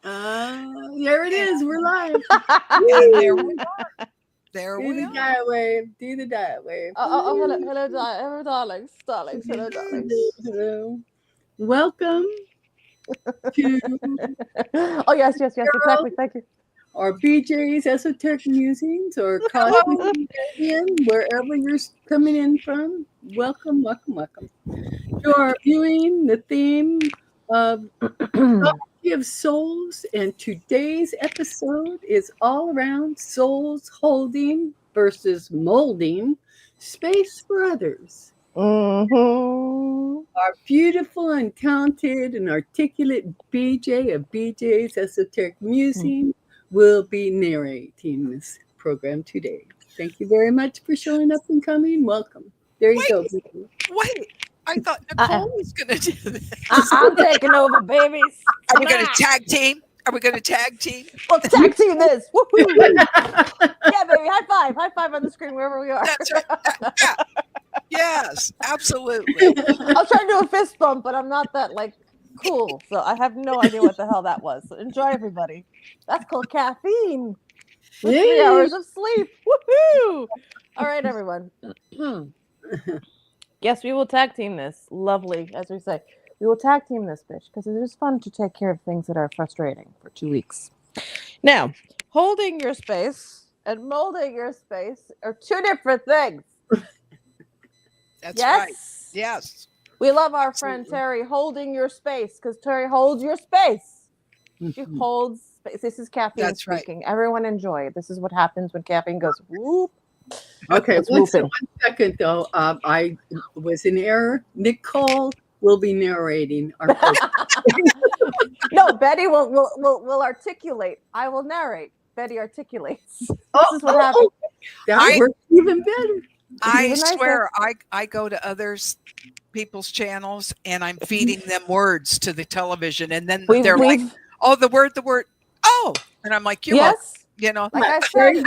There it is. We're live. And there we are. There Do we the are. diet wave. Do the diet wave. Hello, darlings, hello, darlings. Hello. Welcome to Oh yes, exactly. Thank you. our BJ's Esoteric Musings or Cosmic Hello. Avian, wherever you're coming in from. Welcome, welcome, welcome. You are viewing the theme of Sovereignty of Souls, and today's episode is all around souls holding versus molding space for others. Mm-hmm. Our beautiful and talented and articulate BJ of BJ's Esoteric Musing will be narrating this program today. Thank you very much for showing up and coming. Welcome. There you go. Wait. I thought Nichole was going to do this. I'm taking over, babies. Are we going to tag team? Are we going to tag team? We'll tag team this. Woohoo! Yeah, baby. High five on the screen wherever we are. That's right. Yeah. Yes, absolutely. I was trying to do a fist bump, but I'm not that cool, so I have no idea what the hell that was. So enjoy, everybody. That's called caffeine. With 3 hours of sleep. Woohoo! All right, everyone. Yes, we will tag team this. Lovely, as we say. We will tag team this bitch because it is fun to take care of things that are frustrating for 2 weeks. Now, holding your space and molding your space are two different things. That's right. Yes. We love our friend Terry holding your space because Terry holds your space. She holds space. This is caffeine speaking. Right. Everyone enjoy it. This is what happens when caffeine goes whoop. Okay, one second though. I was in error. Nichole will be narrating our program. No, Betty will articulate. I will narrate. Betty articulates. This is what happens. That works even better. I swear, I go to others people's channels and I'm feeding them words to the television, and then they're like, "Oh, the word, oh," and I'm like, yes. You know, like I said,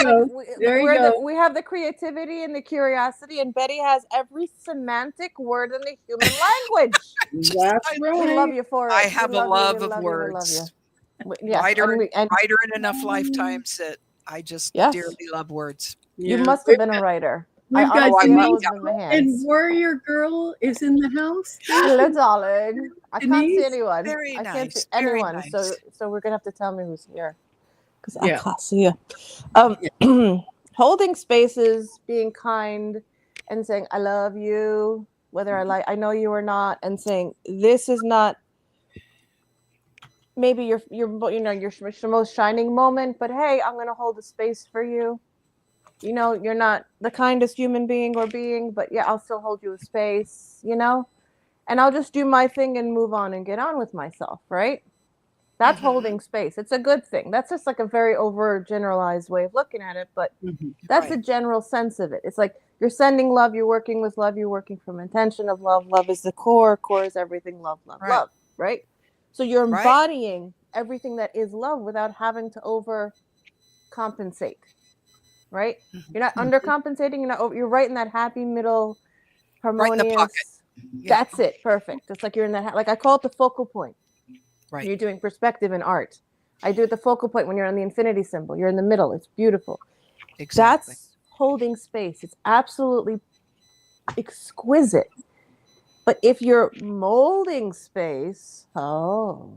we have the creativity and the curiosity, and Betty has every semantic word in the human language. That's right. We love you for it. I have a love of words. Yes, writer in enough lifetimes that I just dearly love words. You must have been a writer. We've got and Warrior Girl is in the house. Hello, darling. I can't see anyone. Very nice. I can't see anyone. Nice. So we're gonna have to tell me who's here. Because I can't see you. Holding spaces, being kind, and saying I love you, whether I know you or not, and saying this is not maybe your most shining moment, but hey, I'm gonna hold the space for you. You know, you're not the kindest human being, but yeah, I'll still hold you a space. You know, and I'll just do my thing and move on and get on with myself, right? That's holding space. It's a good thing. That's just like a very overgeneralized way of looking at it, but that's a general sense of it. It's like you're sending love, you're working with love, you're working from intention of love. Love is the core. Core is everything. Love, right? So you're embodying everything that is love without having to overcompensate, right? You're not undercompensating. You're right in that happy middle, harmonious. Right in the pocket. Yeah. That's it. Perfect. It's like you're in that. Like I call it the focal point. Right. You're doing perspective in art. I do it the focal point when you're on the infinity symbol. You're in the middle. It's beautiful. Exactly. That's holding space. It's absolutely exquisite. But if you're molding space, now.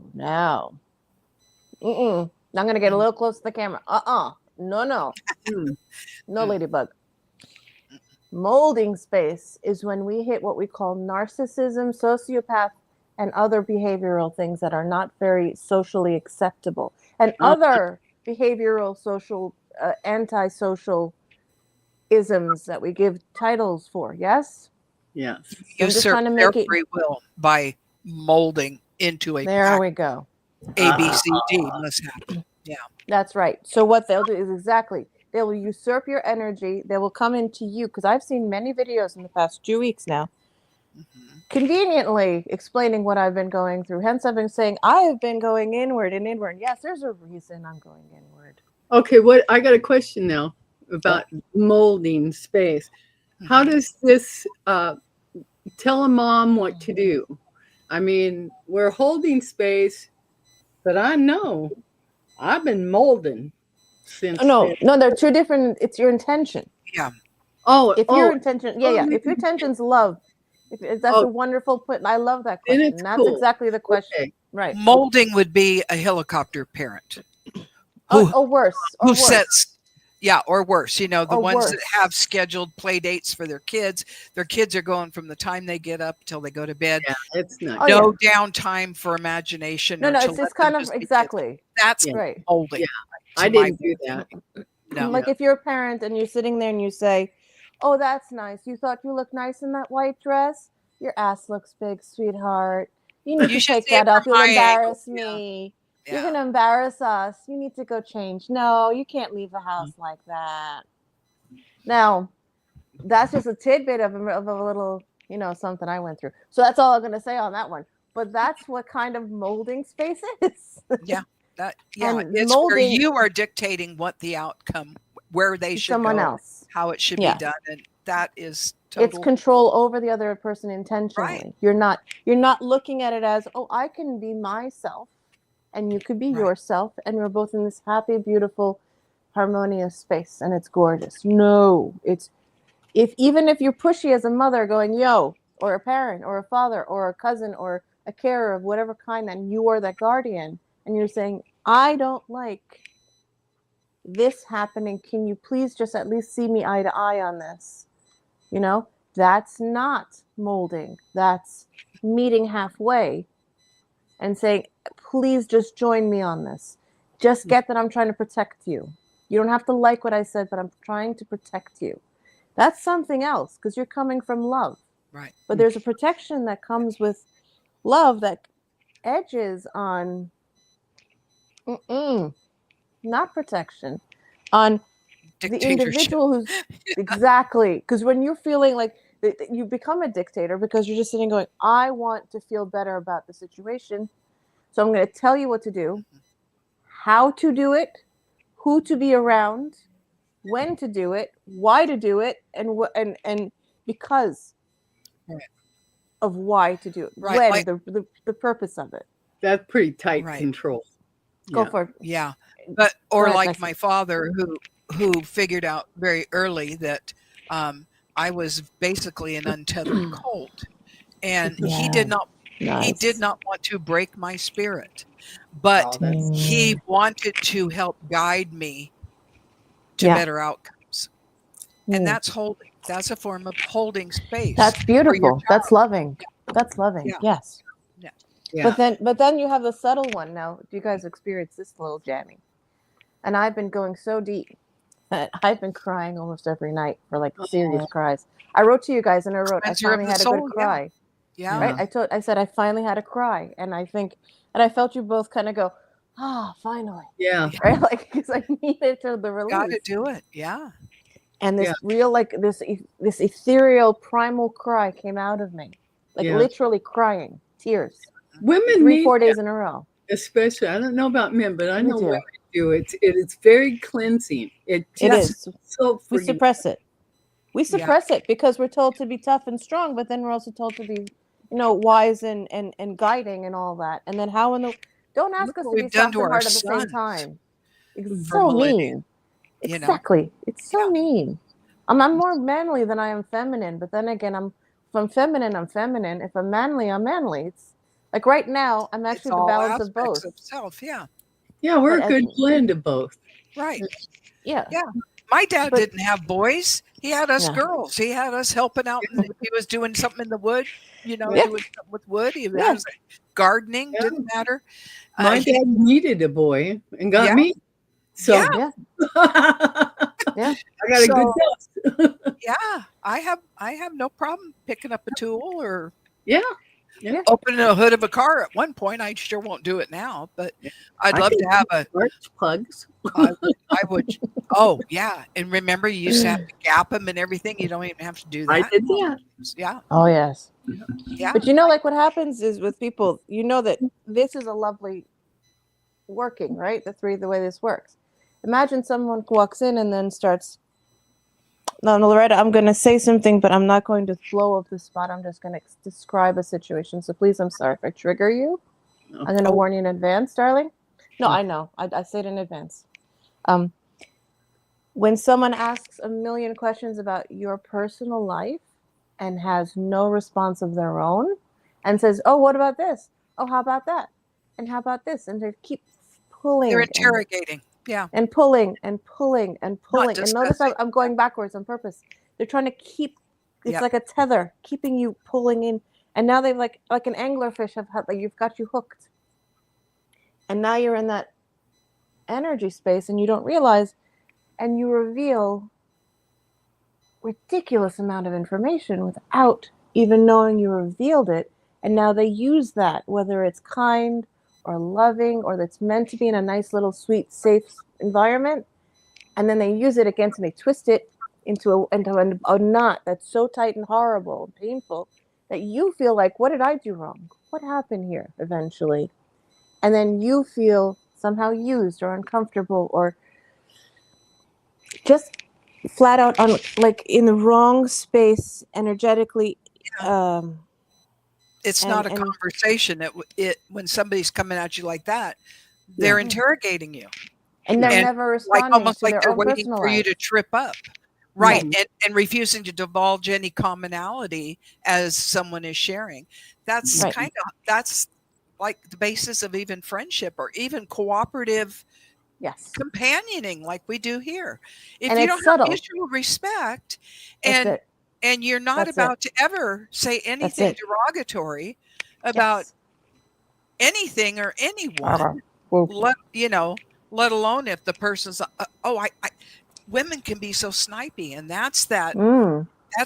I'm going to get a little close to the camera. No. No, ladybug. Molding space is when we hit what we call narcissism, sociopath, and other behavioral things that are not very socially acceptable, and other behavioral, social, antisocial isms that we give titles for. Yes. Yes. You usurp their free will by molding into a. There we go. A, B, C, D must happen. Yeah. That's right. So what they'll do is they will usurp your energy. They will come into you, because I've seen many videos in the past 2 weeks now. Conveniently explaining what I've been going through. Hence, I've been saying I have been going inward and inward. Yes, there's a reason I'm going inward. Okay, I got a question now about molding space. How does this tell a mom what to do? I mean, we're holding space. But I know I've been molding since then. No, they're two different. It's your intention. Yeah. If your intention, if your intention's love, if that's a wonderful point. I love that then question. it's That's cool. exactly the question. Okay. Right. Moulding would be a helicopter parent. Or worse. Who sets, or worse, the Or ones worse. that have scheduled play dates for their kids. Their kids are going from the time they get up till they go to bed. Yeah, it's not. No downtime for imagination. No, it's kind of exactly. That's right. molding. Yeah. I didn't do that. No. Like if you're a parent and you're sitting there and you say, "Oh, that's nice. You thought you looked nice in that white dress. Your ass looks big, sweetheart. You need to take that off. You'll embarrass me. Yeah. You're gonna embarrass us. You need to go change. No, you can't leave the house like that." Now, that's just a tidbit of a little, something I went through. So that's all I'm gonna say on that one. But that's what kind of molding space is. Yeah. And it's where you are dictating what the outcome, where they should someone go, else, how it should be done, and that is it's control over the other person intentionally. Right. You're not looking at it as, oh, I can be myself, and you could be yourself, and we're both in this happy, beautiful, harmonious space, and it's gorgeous. No, it's even if you're pushy as a mother, going yo, or a parent, or a father, or a cousin, or a carer of whatever kind, and you are that guardian. And you're saying, I don't like this happening. Can you please just at least see me eye to eye on this? That's not molding. That's meeting halfway and saying, please just join me on this. Just get that I'm trying to protect you. You don't have to like what I said, but I'm trying to protect you. That's something else because you're coming from love. Right. But there's a protection that comes with love that edges on not protection, on the individual who's exactly, because when you're feeling like you become a dictator because you're just sitting going, I want to feel better about the situation, so I'm going to tell you what to do, how to do it, who to be around, when to do it, why to do it, and because of why to do it, when the purpose of it. That's pretty tight control. Go for it. Yeah. But like my father who figured out very early that I was basically an untethered colt, and he did not want to break my spirit, but he wanted to help guide me to better outcomes. And that's holding. That's a form of holding space. That's beautiful. That's loving. That's loving. Yeah. Yes. Yeah. But then you have the subtle one. Now, do you guys experience this little jamming? And I've been going so deep that I've been crying almost every night for like serious cries. I wrote to you guys and I finally had a good cry. Yeah. Right. I said I finally had a cry, and I felt you both kind of go, finally. Yeah. Right. Like because I needed the release. Got to do it. Yeah. And this real this ethereal primal cry came out of me, like literally crying, tears. Women 3-4 days in a row. Especially, I don't know about men, but I know women do. It's very cleansing. It is. So we suppress it. We suppress it because we're told to be tough and strong, but then we're also told to be, wise and guiding and all that. And then don't ask us to be soft and hard at the same time. It's so mean. Exactly. It's so mean. I'm more manly than I am feminine, but then again, if I'm feminine, I'm feminine. If I'm manly, I'm manly. It's like right now, I'm actually the balance of both. Of self, yeah, we're a good blend of both. Right. Yeah. My dad didn't have boys; he had us girls. He had us helping out. He was doing something in the wood, doing something with wood. He was gardening. Didn't matter. My dad needed a boy and got me. So I got a good dose. I have no problem picking up a tool or opening a hood of a car at one point. I sure won't do it now, but I'd love to have a plugs. I would. Oh yeah, and remember you used to have to gap them and everything. You don't even have to do that. I did that. Yeah. Oh yes. Yeah. But like what happens is with people, that this is a lovely working, right? That's really the way this works. Imagine someone walks in and then starts, no, Loretta, I'm going to say something, but I'm not going to flow of the spot. I'm just going to describe a situation. So please, I'm sorry if I trigger you. I'm going to warn you in advance, darling. No, I know. I say it in advance. When someone asks a million questions about your personal life and has no response of their own and says, oh, what about this? Oh, how about that? And how about this? And they keep pulling. They're interrogating. Yeah. And pulling and pulling and pulling. Not And notice I'm going backwards on purpose. They're trying to keep, it's like a tether, keeping you pulling in. And now they've like an anglerfish have had, like you've got you hooked. And now you're in that energy space and you don't realize, and you reveal ridiculous amount of information without even knowing you revealed it. And now they use that, whether it's kind or loving or that's meant to be in a nice little sweet, safe environment. And then they use it against and they twist it into a knot that's so tight and horrible and painful that you feel like, what did I do wrong? What happened here eventually? And then you feel somehow used or uncomfortable or just flat out on like in the wrong space energetically. It's not a conversation. When somebody's coming at you like that, they're interrogating you. And they're never responding, almost to like their they're own waiting for personal you life. to trip up. Right. And refusing to divulge any commonality as someone is sharing. That's that's like the basis of even friendship or even cooperative companioning like we do here. If you don't have mutual respect and you're not about to ever say anything derogatory about anything or anyone, let alone if the person's women can be so snipey, and that's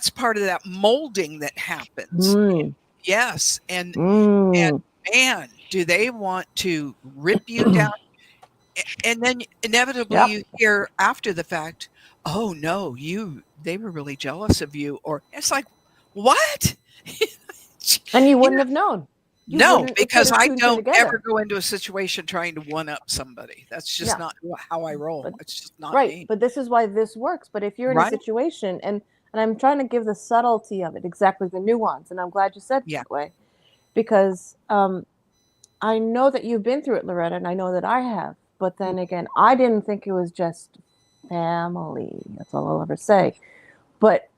part of that molding that happens. Yes. And man, do they want to rip you down? And then inevitably you hear after the fact, oh no, they were really jealous of you. Or it's like, what? And you wouldn't have known. No, because I don't ever go into a situation trying to one up somebody. That's just not how I roll. It's just not me. But this is why this works. But if you're in a situation, and I'm trying to give the subtlety of it, exactly the nuance, and I'm glad you said it that way, because I know that you've been through it, Loretta, and I know that I have. But then again, I didn't think it was just family. That's all I'll ever say. But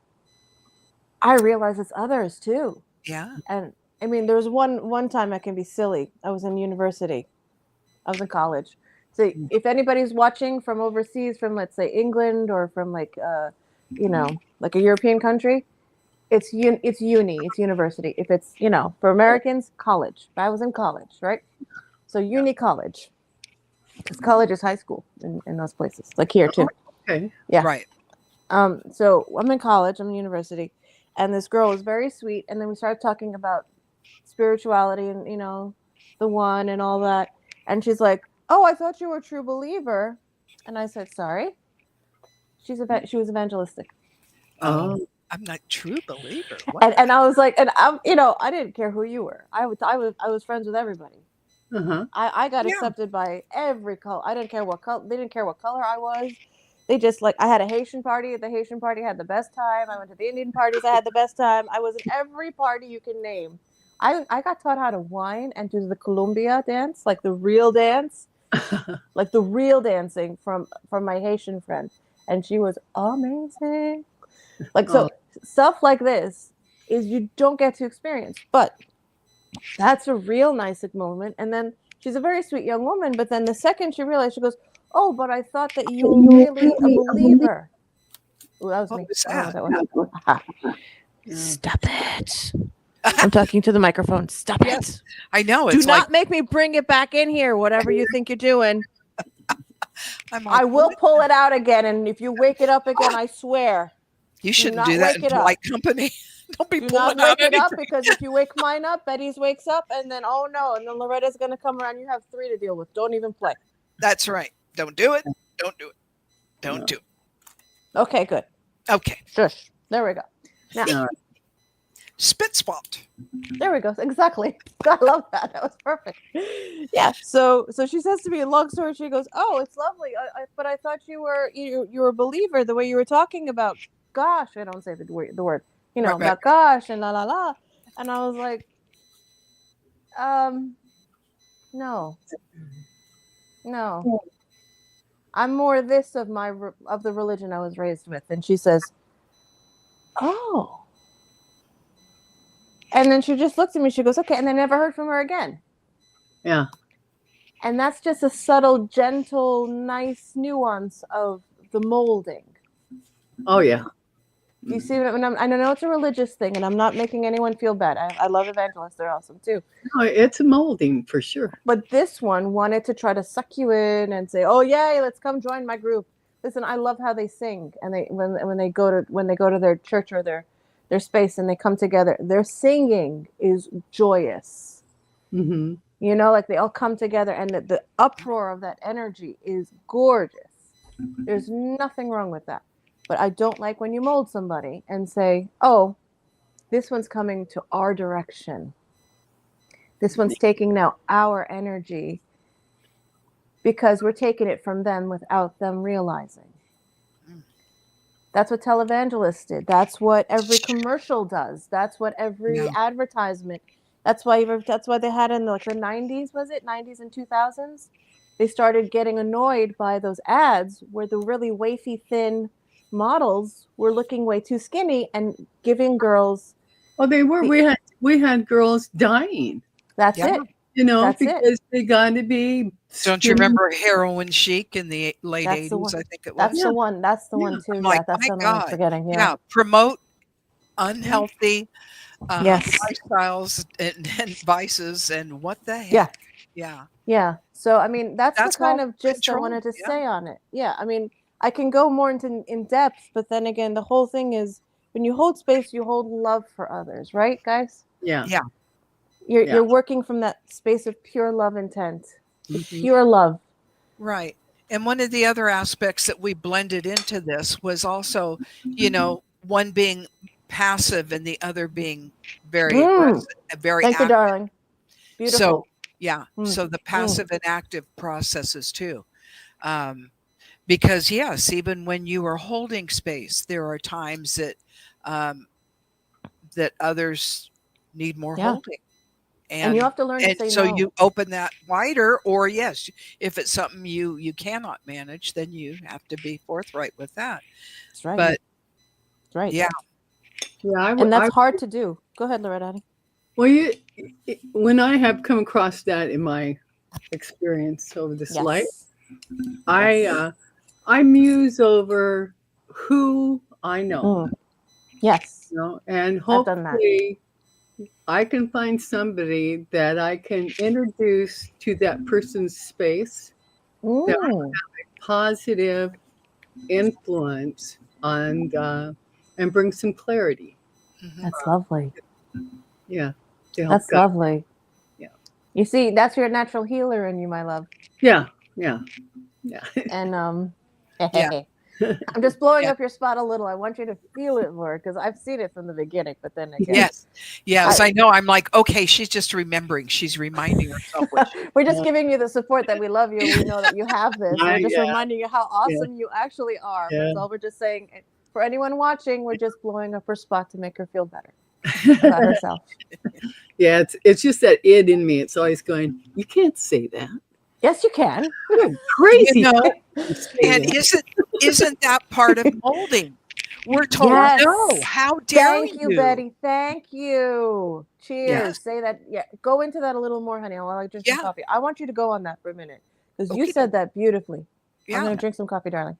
I realize it's others too. Yeah. And I mean, there was one time I can be silly. I was in university. I was in college. So if anybody's watching from overseas, from let's say England or from like a European country, it's university. If it's for Americans, college. I was in college, right? So uni college. Because college is high school in those places, like here too. Okay. Yeah. Right. So I'm in college, I'm in university, and this girl was very sweet. And then we started talking about spirituality and, the one and all that. And she's like, oh, I thought you were a true believer. And I said, sorry. She was evangelistic. I'm not true believer. And I was like, and I'm, I didn't care who you were. I was friends with everybody. I got accepted by every color. I didn't care what color. They didn't care what color I was. They just I had a Haitian party. The Haitian party had the best time. I went to the Indian parties. I had the best time. I was in every party you can name. I got taught how to whine and do the Columbia dance, like the real dance, like the real dancing from my Haitian friend, and she was amazing. So stuff like this is you don't get to experience, but that's a real nice moment. And then she's a very sweet young woman, but then the second she realized, she goes, oh, but I thought that you were really a believer. Ooh, that was me. Stop it. I'm talking to the microphone. Stop it. I know. Do not make me bring it back in here, whatever you think you're doing. I will pull it out again, and if you wake it up again, I swear. You shouldn't do that in polite company. Don't be pulling not wake out it up, because if you wake mine up, Betty's wakes up, and then oh no, and then Loretta's gonna come around. You have 3 to deal with. Don't even play. That's right. Don't do it. Don't do it. Don't do it. Okay, good. Okay. Shush. There we go. Now, spit spot. There we go. Exactly. I love that. That was perfect. Yeah. So she says to me, long story, she goes, "Oh, it's lovely. But I thought you were a believer the way you were talking about gosh." I don't say the word. About gosh and la la la. And I was like, No. I'm more this of the religion I was raised with. And she says, oh. And then she just looks at me. She goes, okay. And I never heard from her again. Yeah. And that's just a subtle, gentle, nice nuance of the molding. Oh, yeah. Do you see what I know it's a religious thing, and I'm not making anyone feel bad. I love evangelists. They're awesome too. No, it's a molding for sure. But this one wanted to try to suck you in and say, oh, yay, let's come join my group. Listen, I love how they sing. And when they go to their church or their space and they come together, their singing is joyous. Mm-hmm. You know, like they all come together and the uproar of that energy is gorgeous. There's nothing wrong with that. But I don't like when you mold somebody and say, oh, this one's coming to our direction. This one's taking now our energy because we're taking it from them without them realizing. That's what televangelists did. That's what every commercial does. That's what every advertisement. That's why they had in the 90s, was it? 90s and 2000s? They started getting annoyed by those ads where the really wafy thin models were looking way too skinny and giving girls. Oh, they were. We had girls dying. That's it. You know, because they got to be. Don't you remember Heroin Chic in the late 80s? I think it was. That's the one. That's the one too. Like, that's the one I'm forgetting. Yeah. Promote unhealthy lifestyles and vices and what the heck. Yeah. So I mean, that's the kind of gist I wanted to say on it. Yeah. I mean, I can go more in depth, but then again, the whole thing is when you hold space, you hold love for others, right, guys? Yeah. You're working from that space of pure love intent, pure love. Right. And one of the other aspects that we blended into this was also, one being passive and the other being very aggressive, very Thank active. you, darling. Beautiful. So, so the passive and active processes too. Because yes, even when you are holding space, there are times that that others need more holding. And you have to learn to say so no. you open that wider, or yes, if it's something you cannot manage, then you have to be forthright with that. That's right. But that's right. Yeah. And that's hard to do. Go ahead, Loretta. Well, when I have come across that in my experience over this life, I muse over who I know. Yes. And hopefully I can find somebody that I can introduce to that person's space that will have a positive influence on and bring some clarity. That's lovely. Yeah. That's lovely. Yeah. You see, that's your natural healer in you, my love. Yeah. And I'm just blowing up your spot a little. I want you to feel it more because I've seen it from the beginning. But then again, yes, I know. I'm like, okay, she's just remembering. She's reminding herself. We're just giving you the support that we love you. We know that you have this. We're just reminding you how awesome you actually are. That's all we're just saying. For anyone watching, we're just blowing up her spot to make her feel better about herself. Yeah, it's just that id in me. It's always going, you can't say that. Yes, you can. Crazy. And isn't that part of molding? We're told no. How dare you? Thank you, Betty. Thank you. Cheers. Say that. Yeah. Go into that a little more, honey. While I drink some coffee. I want you to go on that for a minute because you said that beautifully. I'm going to drink some coffee, darling.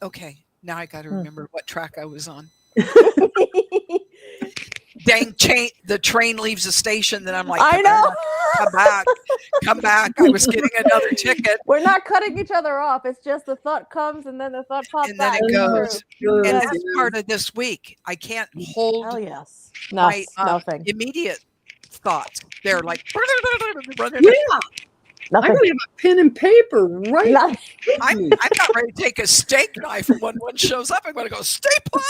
Okay. Now I got to remember what track I was on. Dang the train leaves the station, then I'm like, I know. Come back. I was getting another ticket. We're not cutting each other off. It's just the thought comes and then the thought pops and then back. It goes. And that's part of this week. I can't hold my immediate thoughts. They're like running. I don't have a pen and paper right. I'm not ready to take a steak knife when one shows up. I'm going to go stay put.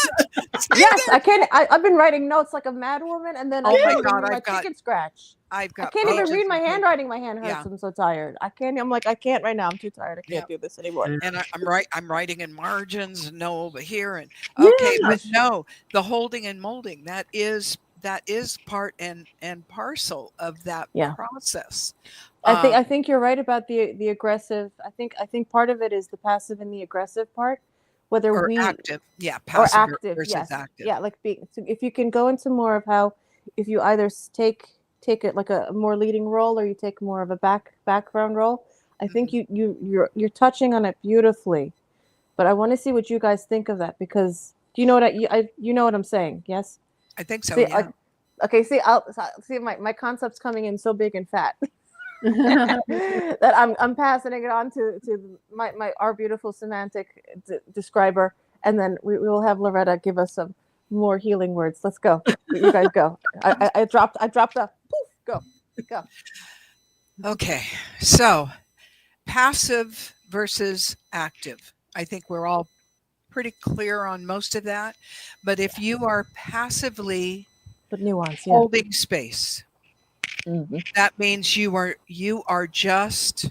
I can't. I've been writing notes like a mad woman, and then my chicken scratch. I can't even read my handwriting. My hand hurts. I'm so tired. I can't. I'm like, I can't right now. I'm too tired. I can't do this anymore. And I'm writing in margins. No over here and okay, but no, the holding and molding that is part and parcel of that process. I think you're right about the aggressive. I think part of it is the passive and the aggressive part, whether or we active. Yeah, or passive active. versus Yes, active. yeah, like being. So if you can go into more of how, if you either take it like a more leading role or you take more of a background role, I think you're touching on it beautifully. But I want to see what you guys think of that, because do you know what you know what I'm saying? Yes. I think so. See, Yeah. okay. See, see my concept's coming in so big and fat that I'm passing it on to my our beautiful semantic describer, and then we will have Loretta give us some more healing words. Let's go. You guys go. I dropped the poof. Go. Okay. So passive versus active. I think we're all pretty clear on most of that. But if you are passively But nuance, yeah. holding space, that means you are just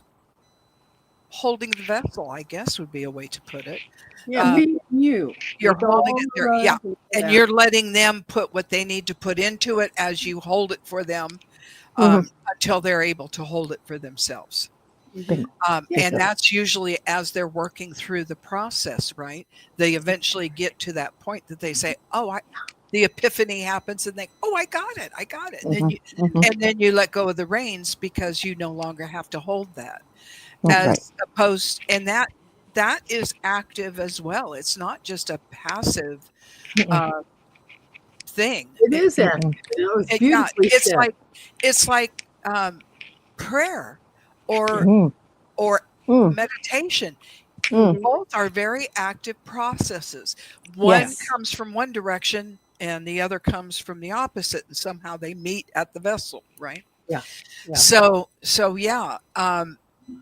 holding the vessel, I guess would be a way to put it. Yeah, being you. You're With holding all it the there. love Yeah. and And that. you're letting them put what they need to put into it as you hold it for them until they're able to hold it for themselves. And that's usually as they're working through the process, right? They eventually get to that point that they say, oh, the epiphany happens and they, oh, I got it. And then you let go of the reins because you no longer have to hold that. As opposed, and that is active as well. It's not just a passive thing. It is active. It's beautifully said. It's like prayer or meditation. Both are very active processes. One comes from one direction and the other comes from the opposite, and somehow they meet at the vessel, right? Yeah. So yeah,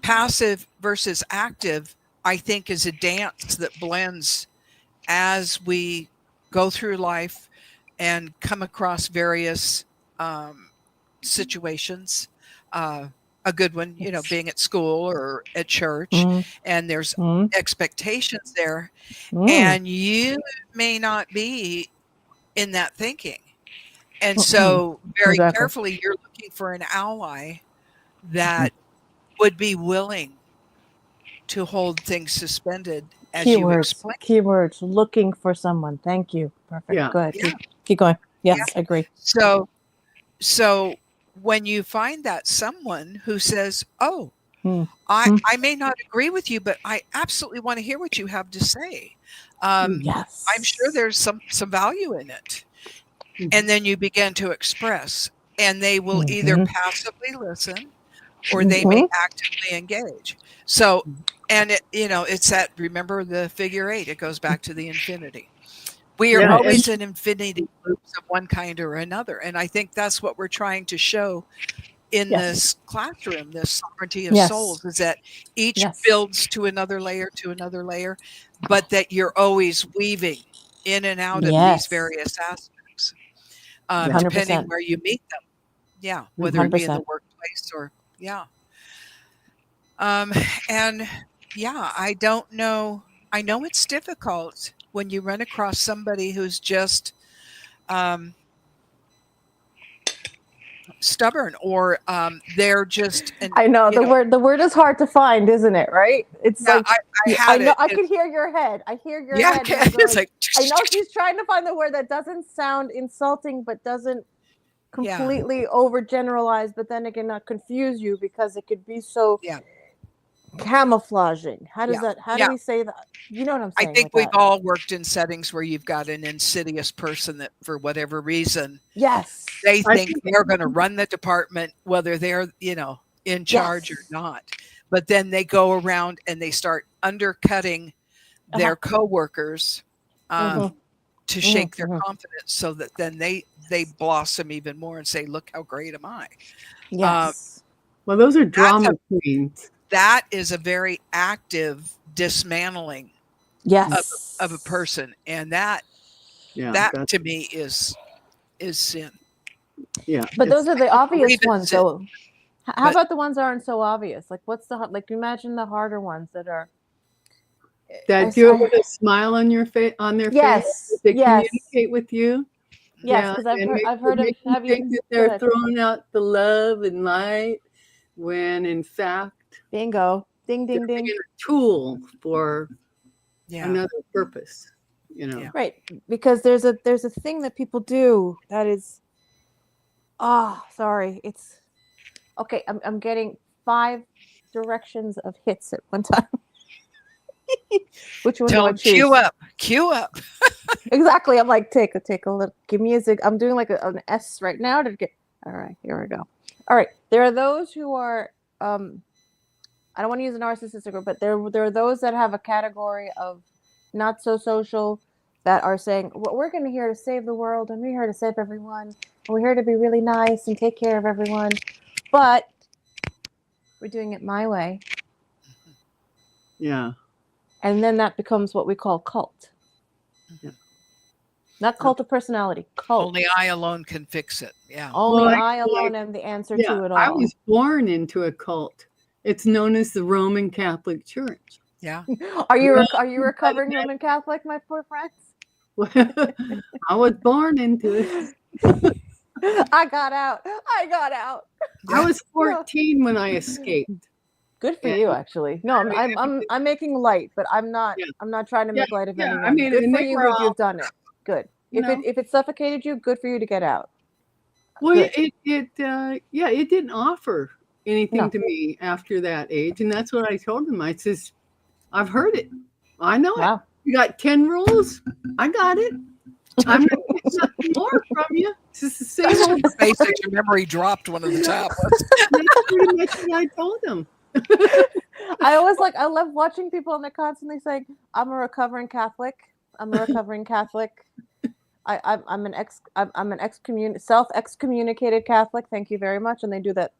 passive versus active, I think, is a dance that blends as we go through life and come across various situations. A good one, being at school or at church, and there's expectations there, and you may not be in that thinking. And so very carefully, you're looking for an ally that would be willing to hold things suspended as you explain. Keywords, looking for someone. Thank you. Perfect. Yeah. Go ahead. Keep going. Yes, I agree. So when you find that someone who says, oh, I may not agree with you, but I absolutely want to hear what you have to say. Yes. I'm sure there's some value in it. And then you begin to express, and they will either passively listen or they may actively engage. So, and it's that, remember the figure 8, it goes back to the infinity. We are always in infinity loops of one kind or another. And I think that's what we're trying to show in this classroom, this sovereignty of souls, is that each builds to another layer, but that you're always weaving in and out of these various aspects, depending where you meet them. Yeah. Whether it be in the workplace or, and I don't know. I know it's difficult when you run across somebody who's just stubborn, or they're just. I know the word is hard to find, isn't it? Right? It's like I know. I can hear your head. I hear your head. It's like, I know she's trying to find the word that doesn't sound insulting, but doesn't completely overgeneralize, but then again not confuse you, because it could be so camouflaging. How does that? How do we say that? You know what I'm saying? I think we've all worked in settings where you've got an insidious person that, for whatever reason, they think they're going to run the department, whether they're in charge or not. But then they go around and they start undercutting their coworkers to shake their confidence, so that then they blossom even more and say, "Look how great am I." Yes. Well, those are drama queens. That is a very active dismantling of a person, and that to me is sin. Yeah. But those are the obvious ones, though. How about the ones that aren't so obvious? Like, what's imagine the harder ones that are. That do it with a smile on your face, on their face. They communicate with you. Yes, because I've heard of think that they're throwing out the love and light. when in fact Bingo. Ding, ding, they're ding. being a tool for Yeah. another purpose. You know. Yeah. Right. Because there's a thing that people do that is, sorry. It's okay. I'm getting 5 directions of hits at one time. Which one do I choose? Queue up. Exactly. I'm like, take a little, give me a zig. I'm doing like an S right now to get. All right, here we go. All right. There are those who are, I don't want to use a narcissistic group, but there are those that have a category of not so social that are saying, well, we're going to here to save the world and we're here to save everyone. And we're here to be really nice and take care of everyone. But we're doing it my way. Yeah. And then that becomes what we call cult. Yeah. Not cult of personality, cult. Only I alone can fix it. Yeah. Only I alone am the answer to it all. I was born into a cult. It's known as the Roman Catholic Church. Yeah. Are you recovering Roman Catholic, my poor friends? I was born into it. I got out. I was 14 when I escaped. Good for you, actually. No, I'm making light, but I'm not trying to make light of anyone. I mean, good for you if you've done it. Good. If it suffocated you, good for you to get out. Well, it didn't offer anything to me after that age, and that's what I told them. I says, I've heard it. I know it. You got 10 rules. I got it. I'm not getting nothing more from you. It's just the same old. Basic your memory dropped one of the tablets. That's pretty much what I told them. I love watching people and they're constantly saying, I'm a recovering Catholic. I'm an excommunicated Catholic. Thank you very much. And they do that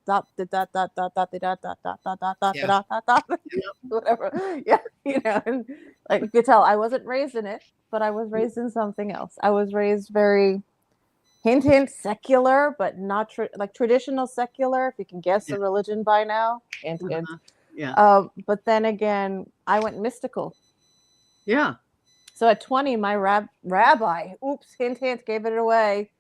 whatever. Yeah, and like you could tell I wasn't raised in it, but I was raised in something else. I was raised very hint secular, but not traditional secular, if you can guess the religion by now. But then again, I went mystical. Yeah. So at 20, my rabbi, hint, gave it away.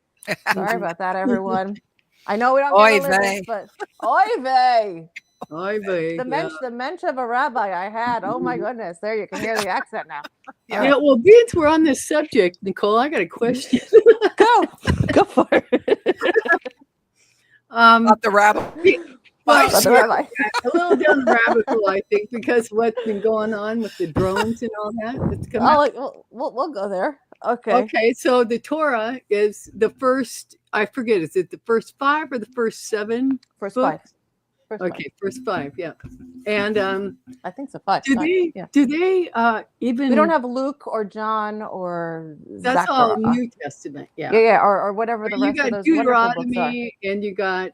Sorry about that, everyone. I know we don't get limits, but oy vey. The mensch of a rabbi I had. Oh my goodness. There, you can hear the accent now. Yeah, well, since we're on this subject, Nichole, I got a question. Go for it. Not the rabbi. A little down the rabbit hole, I think, because what's been going on with the drones and all that. It's coming out. We'll go there. Okay. Okay, so the Torah is the first, I forget, is it the first 5 or the first 7? First books? 5. First 5, yeah. And I think so, 5. Do they even? We don't have Luke or John or that's all New Testament, yeah. Yeah, or whatever the rest of those Deuteronomy, and you got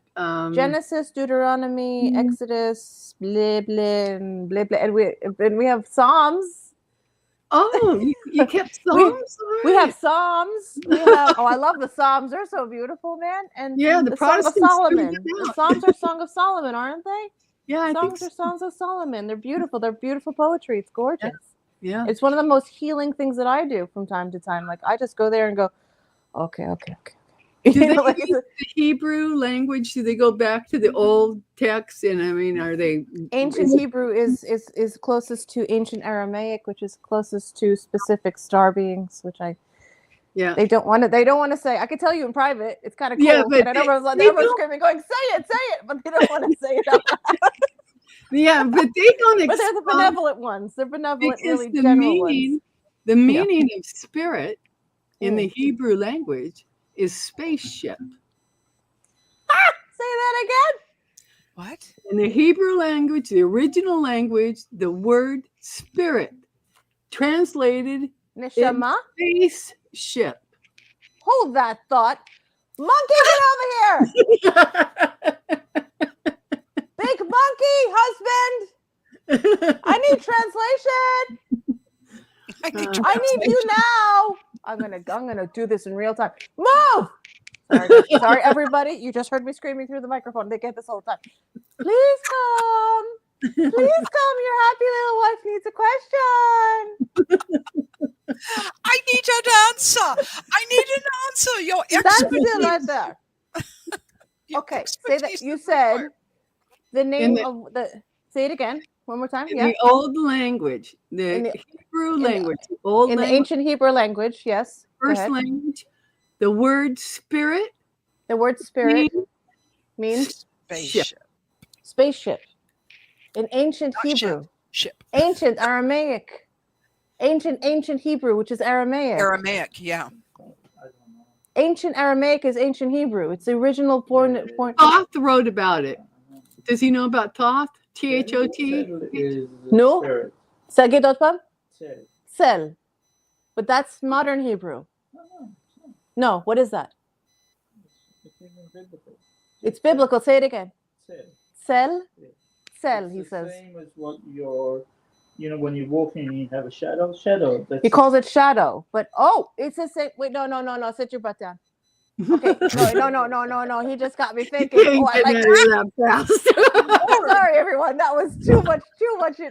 Genesis, Deuteronomy, Exodus, blah blah blah blah, and we have Psalms. Oh, you kept Psalms? We have Psalms. I love the Psalms. They're so beautiful, man. And the Song of Solomon. The Psalms are Song of Solomon, aren't they? Yeah, Songs are Songs of Solomon. They're beautiful. They're beautiful poetry. It's gorgeous. Yeah. It's one of the most healing things that I do from time to time. Like I just go there and go, okay. Do they use the Hebrew language? Do they go back to the old text? And I mean, are they ancient Hebrew is closest to ancient Aramaic, which is closest to specific star beings, which they don't want to say. I could tell you in private. It's kind of cool. Yeah, but and everyone's screaming, going, say it, but they don't want to say it out loud. Yeah, but they don't. But they're the benevolent ones. They're benevolent, really general ones. The meaning of spirit in the Hebrew language is spaceship. Say that again. What? In the Hebrew language, the original language, the word spirit translated Neshama? Spaceship. Hold that thought. Monkey, get over here. Big monkey, husband. I need translation. I need you now. I'm gonna do this in real time. Move! Sorry, everybody. You just heard me screaming through the microphone. They get this all the time. Please come. Your happy little wife needs a question. I need an answer. Your Stand still right there. Okay, say that. You said the name of the. Say it again. One more time. In Yeah. the old language, the Hebrew language, the old in language, the ancient Hebrew language. Yes. first language, the word spirit. The word spirit means Spaceship. Spaceship. In ancient Not Hebrew. Ship. Ancient Aramaic. Ancient Hebrew, which is Aramaic. Aramaic, yeah. Ancient Aramaic is ancient Hebrew. It's the original born. Thoth wrote about it. Does he know about Thoth? T-H-O-T? No. Sage dotpam? Sel. But that's modern Hebrew. No, what is that? It's biblical. Say it again. Sel. Sel, he says. Same as what when you're walking, you have a shadow. Shadow. He calls it shadow, but it's the same. Wait, no. Sit your butt down. Okay, no. He just got me thinking. I like that fast. Sorry, everyone. That was too much.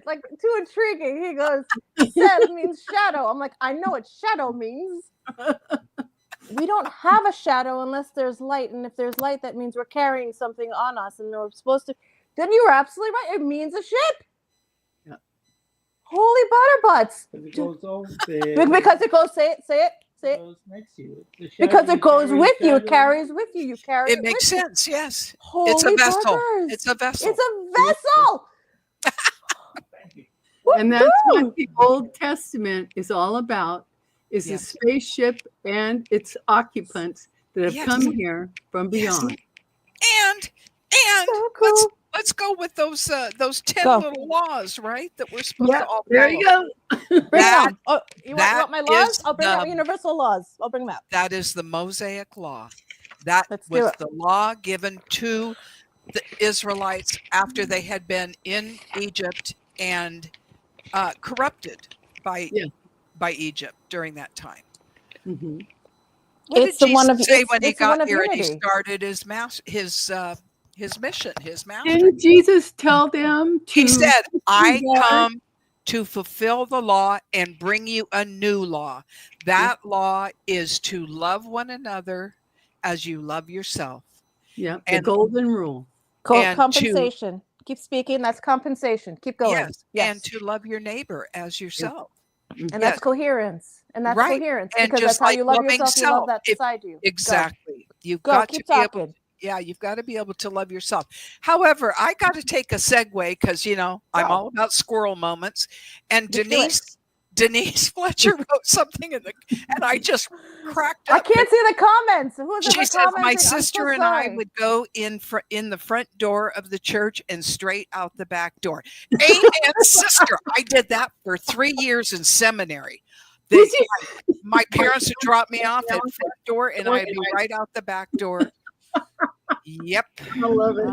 Like too intriguing. He goes, "Sel means shadow." I'm like, I know what shadow means. We don't have a shadow unless there's light, and if there's light, that means we're carrying something on us, and we're supposed to. Then you were absolutely right. It means a ship. Yeah. Holy butterbutts! Because it goes. Say it. Next to you. Because it goes with you. It carries with you. You carry it. It makes sense. Yes. Holy it's a vessel. Buggers. It's a vessel. It's a vessel. Thank you. And that's what the Old Testament is all about, is the spaceship and its occupants that have come here from beyond. And so cool. let's go with those 10 little laws, right? That we're supposed to all there you go. Bring you want my laws? I'll bring out universal laws. I'll bring them out. That is the Mosaic law. That was the law given to the Israelites after they had been in Egypt and corrupted by Egypt during that time. Mm-hmm. What it's did the one of Jesus say when he got here unity. and he started his mission, his master? Didn't Jesus tell them to? He said, "I come to fulfill the law and bring you a new law. That law is to love one another as you love yourself." Yeah, the golden rule. Compensation. Keep speaking. That's compensation. Keep going. Yes. And to love your neighbor as yourself. And that's coherence. And that's coherence. And because just that's how you love yourself, you love that beside you. Exactly. You've Go. got Keep to be talking. able. Yeah, you've got to be able to love yourself. However, I got to take a segue because I'm all about squirrel moments. And Denise Fletcher wrote something and I just cracked up. I can't see the comments. She said, "My sister and I would go in the front door of the church and straight out the back door." Amen, sister. I did that for 3 years in seminary. My parents would drop me off at the front door and I'd be right out the back door. Yep. I love it.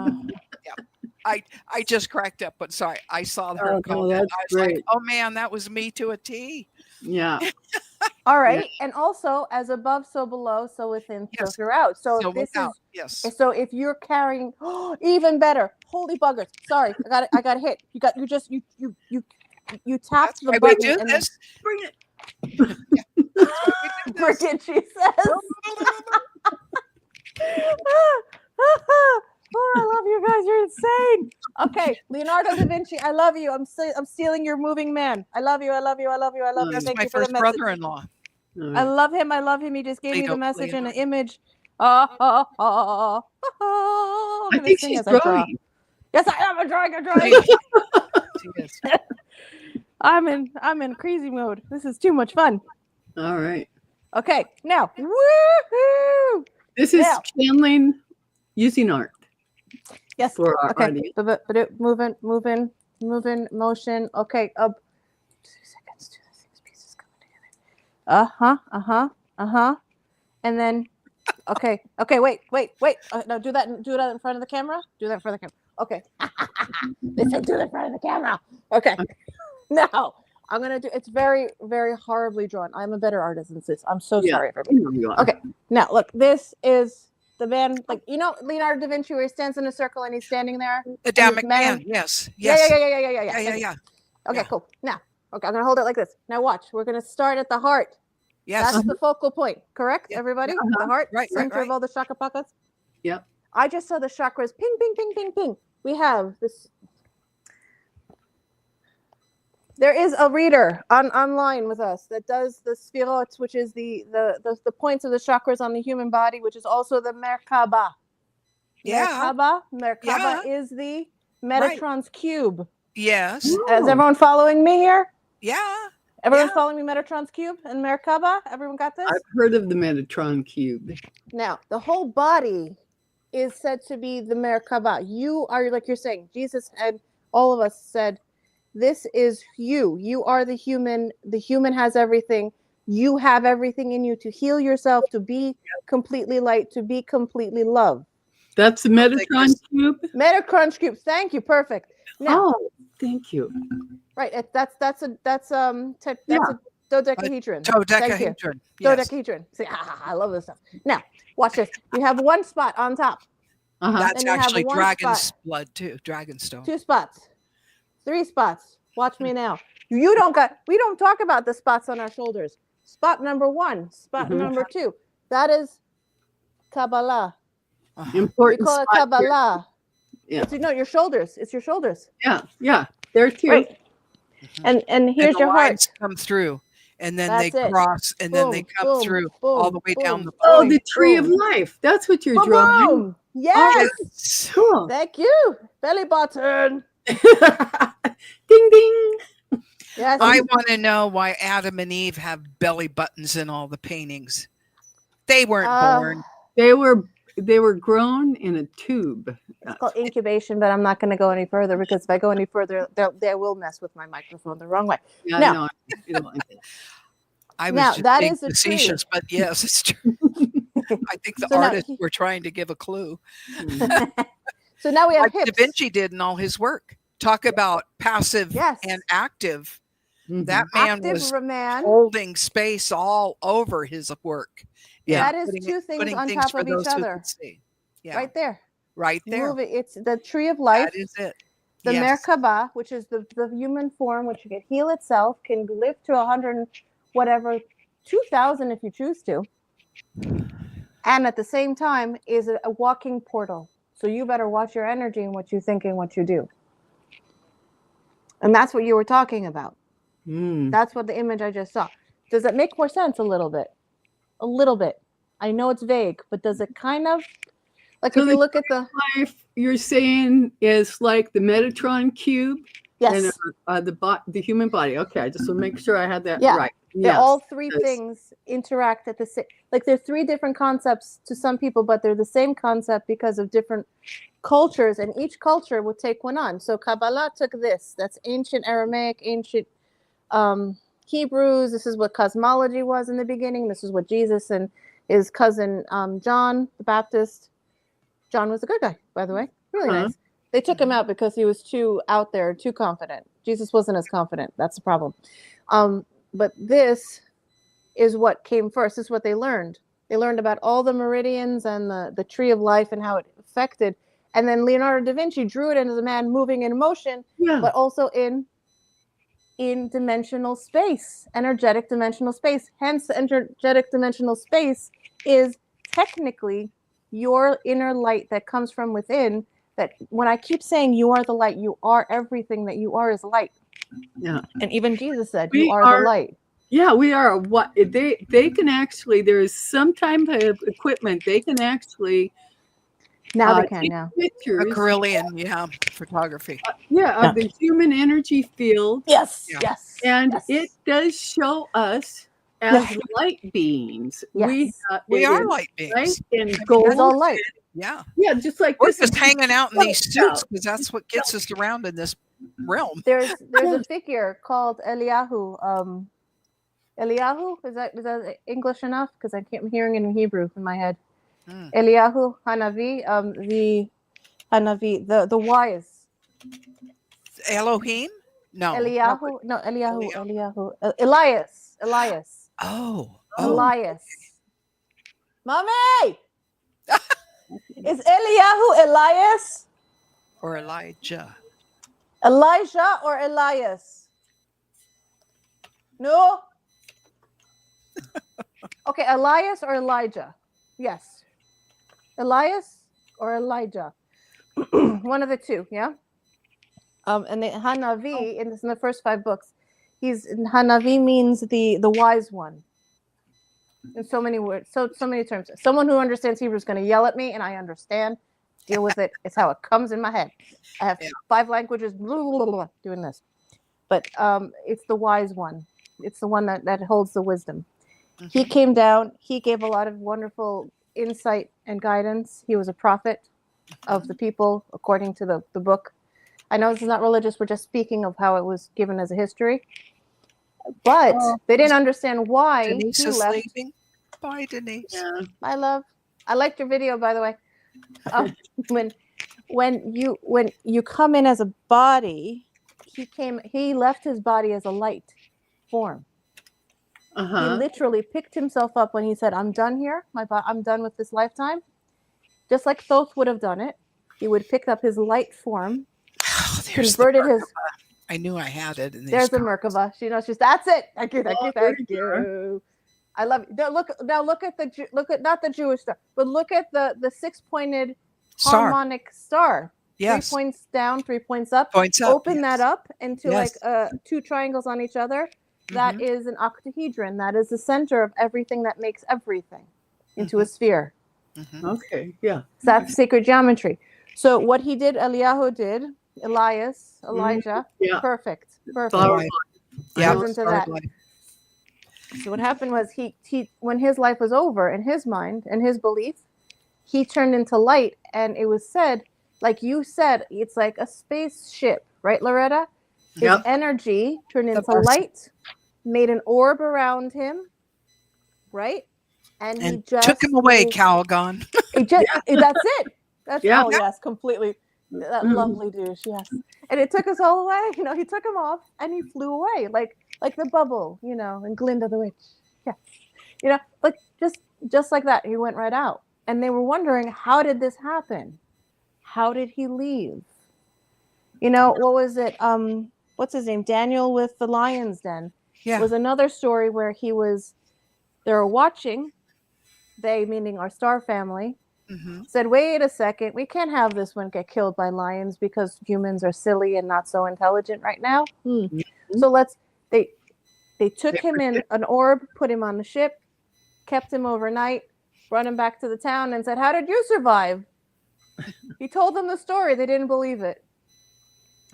Yep. I just cracked up, but sorry, I saw her comment. I was great. like, "Oh man, that was me to a T." Yeah. All right. Yeah. And also, as above, so below, so within, so throughout. So if you're carrying, even better. Holy buggers! Sorry, I got hit. You tapped the button. We do this. Bring it. Bring it, she says. Oh, I love you guys. You're insane. Okay, Leonardo da Vinci, I love you. I'm stealing your moving man. I love you. Thank you for the message. Brother-in-law. I love him. He just gave me the message and an image. I think she's drawing. Yes, I am. I'm drawing. I'm in crazy mode. This is too much fun. All right. Okay, now, woohoo! This is channeling using art. Yes. For our audience. But moving, motion. Okay. 2 seconds. 2 6 pieces coming together. And then, okay. Wait. No, do that in front of the camera. Do that in front of the camera. Okay. They said do that in front of the camera. Okay. Now I'm gonna do. It's very, very horribly drawn. I'm a better artist than this. I'm so sorry, everybody. Okay. Now look. This is. The man, Leonardo da Vinci, where he stands in a circle and he's standing there. Adamic man, yes. Yeah. Okay, cool. Now, I'm gonna hold it like this. Now watch. We're gonna start at the heart. Yes. That's the focal point, correct, everybody? The heart, right, center of all the chakra pakas. Yep. I just saw the chakras ping, ping, ping, ping, ping. we have this. There is a reader online with us that does the sphirot, which is the points of the chakras on the human body, which is also the Merkaba. Yeah. Merkaba is the Metatron's cube. Yes. Is everyone following me here? Yeah. Everyone's following me, Metatron's cube and Merkaba? Everyone got this? I've heard of the Metatron cube. Now, the whole body is said to be the Merkaba. You are, like you're saying, Jesus and all of us said, this is you. You are the human. The human has everything. You have everything in you to heal yourself, to be completely light, to be completely love. That's the Metatron cube? Metatron cube. Thank you. Perfect. Now, thank you. Right. That's a dodecahedron. Dodecahedron. Yes. Dodecahedron. See, I love this stuff. Now, watch this. You have one spot on top. That's actually dragon's blood too. Dragonstone. 2 spots. 3 spots. Watch me now. We don't talk about the spots on our shoulders. Spot number 1, spot number 2. That is Kabbalah. Important. We call it Kabbalah. Yeah. No, your shoulders. It's your shoulders. Yeah. There too. Right. And here's your heart. Come through, and then That's they cross, and then they come through all the way down the body. Oh, the tree of life. That's what you're drawing. Boom. Yes. Cool. Thank you. Belly button. Ding ding. Yes. I want to know why Adam and Eve have belly buttons in all the paintings. They weren't born. They were grown in a tube. It's called incubation, but I'm not going to go any further because if I go any further, they will mess with my microphone the wrong way. Yeah, now, I was just being facetious, but yes, it's true. I think the artists were trying to give a clue. So now we have hips. Da Vinci did in all his work. Talk about passive and active. That man was holding space all over his work. Yeah, that is 2 things on top of each other. Yeah. Right there. Right there. Move it. It's the tree of life. That is it. The Merkaba, which is the human form, which can heal itself, can live to 100 whatever, 2,000 if you choose to. And at the same time is a walking portal. So you better watch your energy and what you think and what you do. And that's what you were talking about. That's what the image I just saw. Does it make more sense a little bit? A little bit. I know it's vague, but does it kind of, like, so if you look at the life you're saying is like the Metatron cube? Yes. And the human body. Okay, I just want to make sure I had that right. Yes. All 3 things interact at the same. Like, they're 3 different concepts to some people, but they're the same concept because of different cultures, and each culture will take one on. So Kabbalah took this. That's ancient Aramaic, ancient Hebrews. This is what cosmology was in the beginning. This is what Jesus and his cousin John the Baptist. John was a good guy, by the way. Really nice. They took him out because he was too out there, too confident. Jesus wasn't as confident. That's the problem. But this is what came first. This is what they learned. They learned about all the meridians and the tree of life and how it affected. And then Leonardo da Vinci drew it as a man moving in motion, but also in dimensional space, energetic dimensional space. Hence, the energetic dimensional space is technically your inner light that comes from within. That when I keep saying you are the light, you are everything that you are is light. Yeah. And even Jesus said, you are the light. Yeah, we are. What they can actually, there is some type of equipment they can actually. Now they can now. Pictures. A Carillion, photography. Of the human energy field. Yes. And it does show us as light beings. Yes. We are light beings. Light and gold. It's all light. Yeah. Yeah, just like we're just hanging out in these suits because that's what gets us around in this realm. There's a figure called Eliyahu. Eliyahu, is that English enough? Because I'm hearing it in Hebrew in my head. Eliyahu Hanavi, the wise. Elohim? No. Eliyahu, no, Eliyahu. Elias. Oh. Elias. Mommy! Is Eliyahu Elias? Or Elijah. Elijah or Elias? No? Okay, Elias or Elijah? Yes. Elias or Elijah? One of the two, yeah. And the Hanavi in the first 5 books, Hanavi means the wise one. In so many words, so many terms. Someone who understands Hebrew is going to yell at me, and I understand. Deal with it. It's how it comes in my head. I have 5 languages, blah, blah, blah, doing this. But it's the wise one. It's the one that holds the wisdom. Mm-hmm. He came down. He gave a lot of wonderful insight and guidance. He was a prophet of the people, according to the book. I know this is not religious. We're just speaking of how it was given as a history. But they didn't understand why Denise he is left. leaving. Bye, Denise. Yeah. Bye, love. I liked your video, by the way. When you come in as a body, he left his body as a light form. He literally picked himself up when he said, "I'm done here. I'm done with this lifetime." Just like Thoth would have done it, he would pick up his light form, converted his. I knew I had it. In there's the Merkava. She knows. That's it. Thank you. I love it. Look at not the Jewish star, but look at the 6-pointed harmonic star. Yes. 3 points down, 3 points up. Open that up into like 2 triangles on each other. That is an octahedron. That is the center of everything that makes everything into a sphere. Okay, yeah. So that's sacred geometry. So what he did, Eliyahu did, Elijah, perfect. Yeah. Into that. So what happened was he when his life was over, in his mind and his belief, he turned into light, and it was said, like you said, it's like a spaceship, right, Loretta? His energy turned into light, made an orb around him, right? And he just took him away, Calgon. That's it. That's oh yes, completely. That lovely douche, yes. And it took us all away. He took him off and he flew away, like the bubble, and Glinda the witch. Yes. Like just like that, he went right out. And they were wondering, how did this happen? How did he leave? What was it? What's his name? Daniel with the lion's den. Yeah. Was another story where they were watching, they meaning our star family, said, wait a second, we can't have this one get killed by lions because humans are silly and not so intelligent right now. So they took him in an orb, put him on the ship, kept him overnight, brought him back to the town and said, how did you survive? He told them the story. They didn't believe it.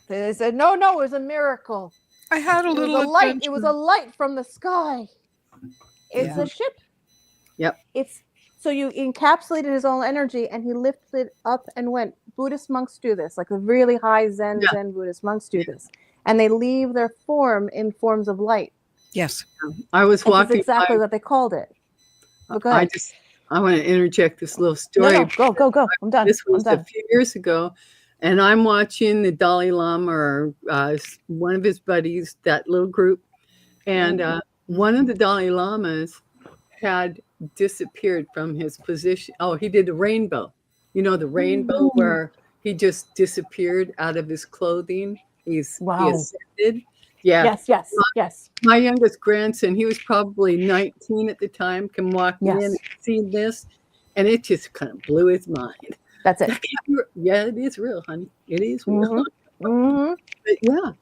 They said, no, it was a miracle. I had a little light. It was a light from the sky. It's a ship. Yep. So you encapsulated his own energy, and he lifted up and went. Buddhist monks do this, like the really high Zen Buddhist monks do this, and they leave their form in forms of light. Yes, I was walking. That's exactly what they called it. But go ahead. I want to interject this little story. No, go. I'm done. This was a few years ago, and I'm watching the Dalai Lama or one of his buddies, that little group, and one of the Dalai Lamas had disappeared from his position. Oh, he did a rainbow. The rainbow where he just disappeared out of his clothing. He ascended. Yeah. Yes. My youngest grandson, he was probably 19 at the time, came walking in and seen this, and it just kind of blew his mind. That's it. Yeah, it is real, honey. It is real. But yeah.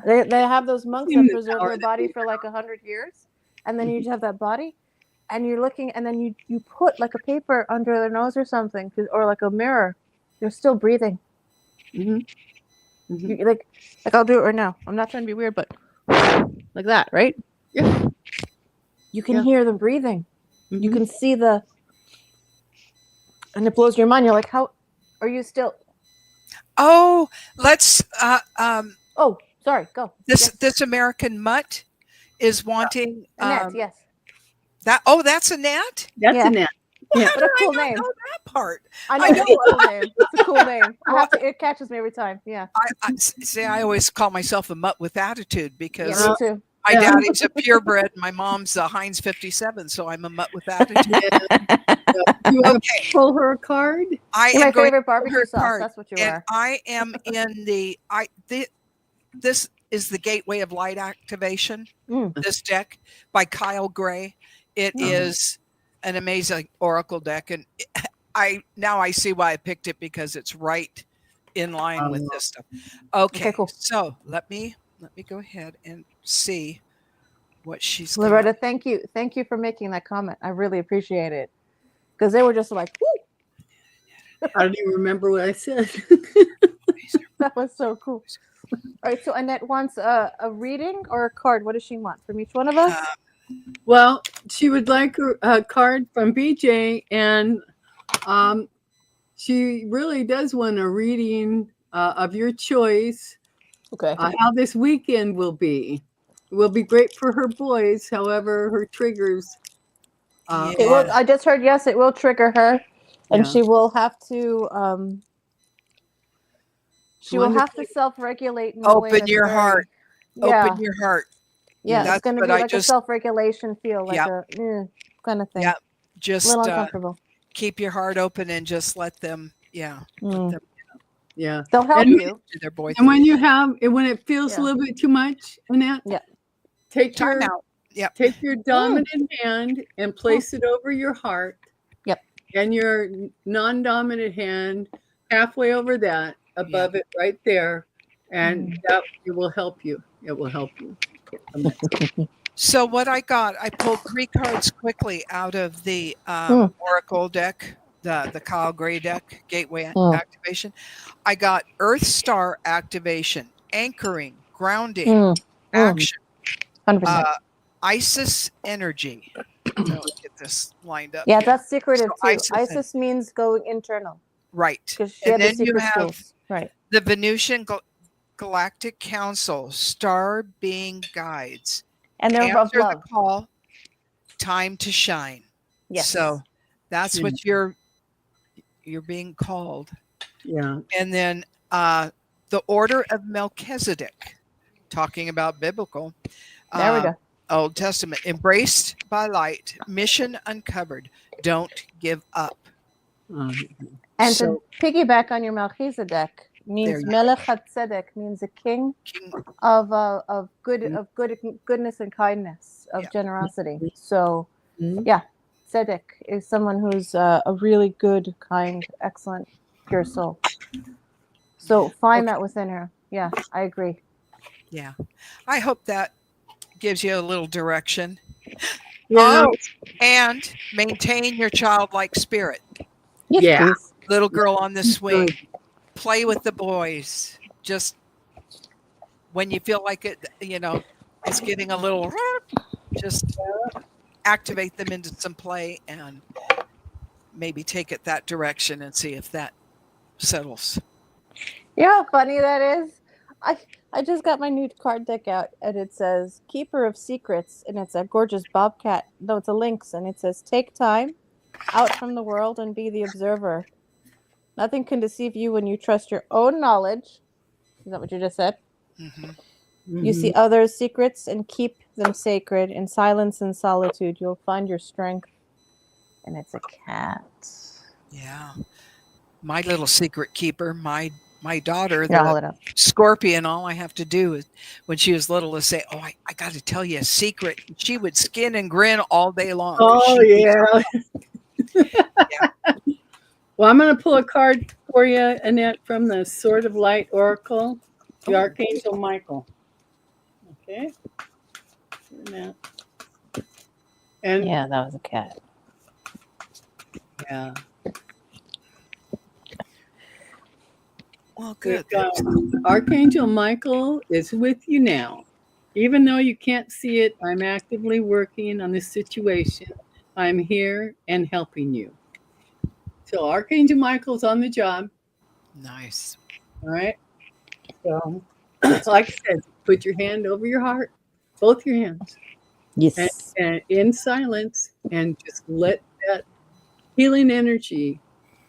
They have those monks that preserve their body for like 100 years, and then you just have that body, and you're looking, and then you put like a paper under their nose or something, or like a mirror. They're still breathing. Like I'll do it right now. I'm not trying to be weird, but like that, right? Yeah. You can hear them breathing. You can see and it blows your mind. You're like, how are you still? Oh, let's. Oh, sorry. Go. This American mutt is wanting. Annette, yes. That's Annette. That's Annette. Yeah. What a cool name. Know that part. I know. It's a cool name. It's a cool name. It catches me every time. Yeah. I always call myself a mutt with attitude because me too. My daddy's a purebred. My mom's a Heinz 57, so I'm a mutt with attitude. You want to pull her a card? You're my favorite barbecue sauce. That's what you are. I am in this is the Gateway of Light Activation. This deck by Kyle Gray. It is an amazing oracle deck, and I see why I picked it, because it's right in line with this stuff. Okay, cool. So let me go ahead and see what she's got. Loretta, thank you for making that comment. I really appreciate it, because they were just like, woo! I don't even remember what I said. That was so cool. All right, so Annette wants a reading or a card. What does she want from each one of us? Well, she would like a card from BJ, and she really does want a reading of your choice. Okay. How this weekend will be. It will be great for her boys. However, her triggers. It will. I just heard yes. It will trigger her, and Yeah. she will have to. She will have to self-regulate. In a way Open that's your heart. Yeah. Open your heart. Yeah, That's it's going to what be I like a self-regulation feel, like Yeah. a kind of thing. Yeah, just a little uncomfortable. keep your heart open and just let them. Yeah, let them Yeah. They'll help you. do their boy And thing. when it feels a little bit too much, Annette, take Time your out. Yep. take your dominant hand and place it over your heart. Yep. And your non-dominant hand halfway over that, above it, right there, and that it will help you. It will help you. So what I got, I pulled 3 cards quickly out of the Oracle deck, the Kyle Gray deck, Gateway Activation. I got Earth Star Activation, Anchoring, Grounding, Action, 100%. Isis Energy. Let's get this lined up. Yeah, that's secretive So too. Isis means going internal. Right. Because she had the secret schools. Right. The Venusian Galactic Council, Star Being Guides. And they're Answer of love. the call. Time to shine. Yes. So that's what you're being called. Yeah. And then the Order of Melchizedek, talking about biblical. There we go. Old Testament. Embraced by light. Mission uncovered. Don't give up. And to piggyback on your Melchizedek means Melech HaTzedek, means a king of goodness and kindness, of generosity. So Tzedek is someone who's a really good, kind, excellent, pure soul. So find that within her. Yeah, I agree. Yeah. I hope that gives you a little direction. Yeah. And maintain your childlike spirit. Yes, please. Little girl on the swing. Play with the boys. Just when you feel like it, it's getting a little, just activate them into some play and maybe take it that direction and see if that settles. You know how funny that is? I just got my new card deck out, and it says Keeper of Secrets, and it's a gorgeous bobcat. No, it's a lynx, and it says take time out from the world and be the observer. Nothing can deceive you when you trust your own knowledge. Is that what you just said? Mm-hmm. You see others' secrets and keep them sacred. In silence and solitude, you'll find your strength. And it's a cat. Yeah. My little secret keeper, my daughter, hold it up. Scorpion, all I have to do is, when she was little, is say, oh, I got to tell you a secret. She would skin and grin all day long. Oh, yeah. Well, I'm going to pull a card for you, Annette, from the Sword of Light Oracle, the Archangel Michael. Okay. And yeah, that was a cat. Yeah. Well, good. Archangel Michael is with you now. Even though you can't see it, I'm actively working on this situation. I'm here and helping you. So Archangel Michael's on the job. Nice. All right. So, like I said, put your hand over your heart, both your hands. Yes. And in silence, and just let that healing energy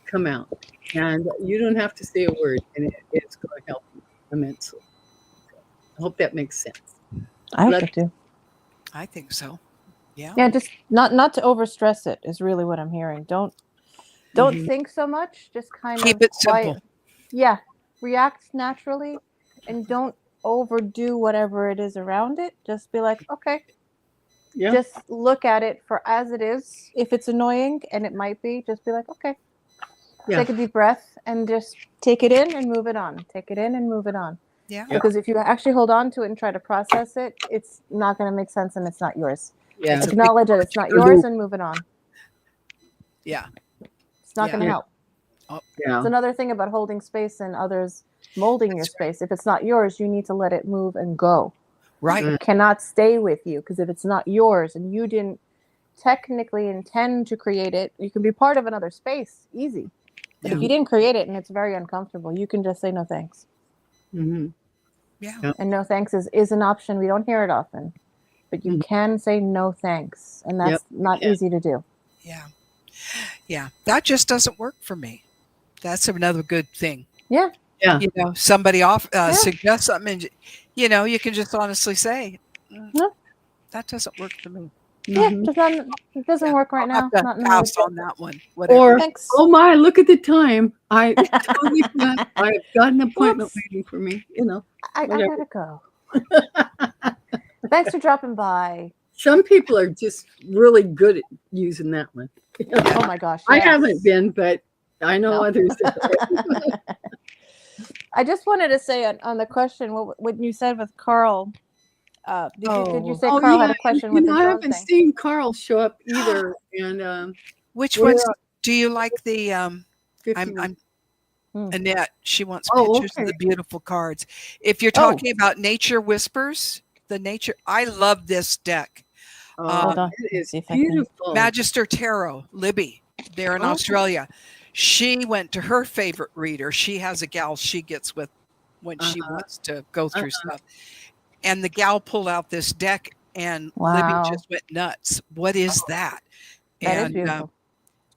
come out. And you don't have to say a word, and it's going to help you immensely. I hope that makes sense. I think so. Yeah. Yeah, just not to overstress it is really what I'm hearing. Don't think so much. Just kind keep of it simple. Yeah, react naturally, and don't overdo whatever it is around it. Just be like, okay. Just look at it for as it is. If it's annoying, and it might be, just be like, okay. Take a deep breath and just take it in and move it on. Take it in and move it on. Yeah. Because if you actually hold on to it and try to process it, it's not going to make sense and it's not yours. Yeah. Acknowledge that it's not yours and move it on. Yeah. It's not going to help. Yeah. It's another thing about holding space and others molding your space. If it's not yours, you need to let it move and go. Right. It cannot stay with you, because if it's not yours and you didn't technically intend to create it, you can be part of another space, easy. But if you didn't create it and it's very uncomfortable, you can just say no thanks. Mm-hmm. Yeah. And no thanks is an option. We don't hear it often, but you can say no thanks, and that's not easy to do. Yeah. Yeah. That just doesn't work for me. That's another good thing. Yeah. Yeah. You know, somebody suggests something, and you know, you can just honestly say, that doesn't work for me. Yeah, it doesn't work right I'll now. have Not to in the pass mood. on that one. Whatever. Or, Thanks. oh my, look at the time. I totally forgot. I've got an appointment waiting for me. You know, I gotta go. Thanks for dropping by. some people are just really good at using that one. Oh my gosh. I yes. haven't been, but I know others. I just wanted to say on the question, what you said with Carl. Did you say Carl had a question with the I drone haven't thing? seen Carl show up either. And Which ones do you like? The 51. Annette. She wants pictures of the beautiful cards. If you're talking about Nature Whispers, I love this deck. It is beautiful. Magister Tarot, Libby, there in Australia. She went to her favorite reader. She has a gal she gets with when she wants to go through stuff. And the gal pulled out this deck, and Libby just went nuts. What is that? That is beautiful.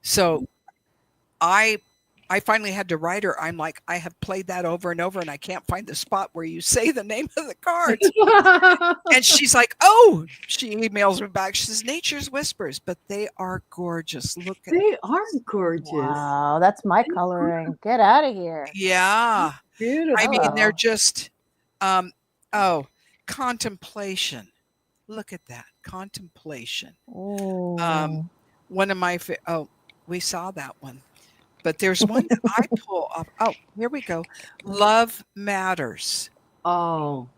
So I finally had to write her. I'm like, I have played that over and over, and I can't find the spot where you say the name of the cards. And she's like, oh, she emails me back. She says, Nature's Whispers, but they are gorgeous. Look at They are gorgeous. Wow, that's my coloring. Get out of here. Yeah. Beautiful. I mean, they're just, contemplation. Look at that. Contemplation. Oh. One of my, we saw that one. But there's one that I pull off. Oh, here we go. Love Matters. Oh.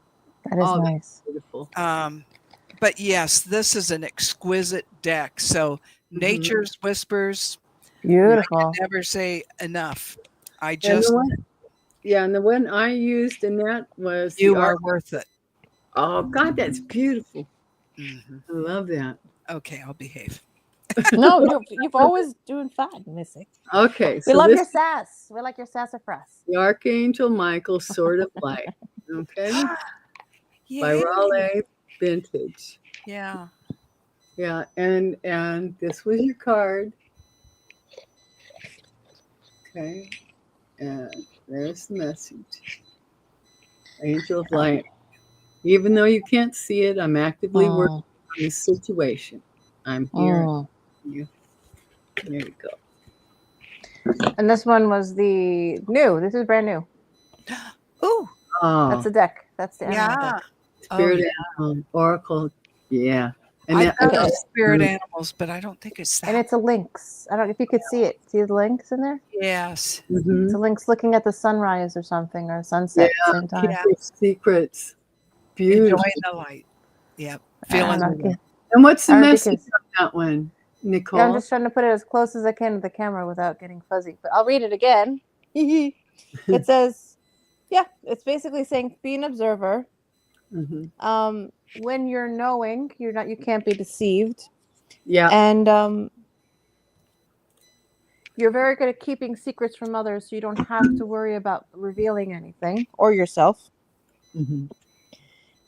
That is nice. Beautiful. But yes, this is an exquisite deck. So Nature's Whispers. Beautiful. I can never say enough. I just... And the one I used in that was... You Are Worth It. Oh, God, that's beautiful. Mm-hmm. I love that. Okay, I'll behave. No, you've always doing fine, Missy. Okay. We love your sass. We like your sassafras. The Archangel Michael, Sword of Light. Okay. By Raleigh Vintage. Yeah. Yeah, and this was your card. Okay. And there's the message. Angel of Light. Even though you can't see it, I'm actively working on this situation. I'm here. You. There you go. And this one was the new. This is brand new. Ooh. Oh. That's the deck. That's the animal deck. Spirit Animal, Oracle. Yeah. And I thought Spirit Animals, but I don't think it's that. And it's a lynx. I don't know if you could see it. See the lynx in there? Yes. Mm-hmm. It's a lynx looking at the sunrise or something, or sunset at the same time. Secrets. Beautiful. Enjoying the light. Yep. Feeling it. And what's the message on that one, Nichole? Yeah, I'm just trying to put it as close as I can to the camera without getting fuzzy. But I'll read it again. It says, it's basically saying be an observer. Mm-hmm. When you're knowing, you can't be deceived. Yeah. And you're very good at keeping secrets from others, so you don't have to worry about revealing anything or yourself. Mm-hmm.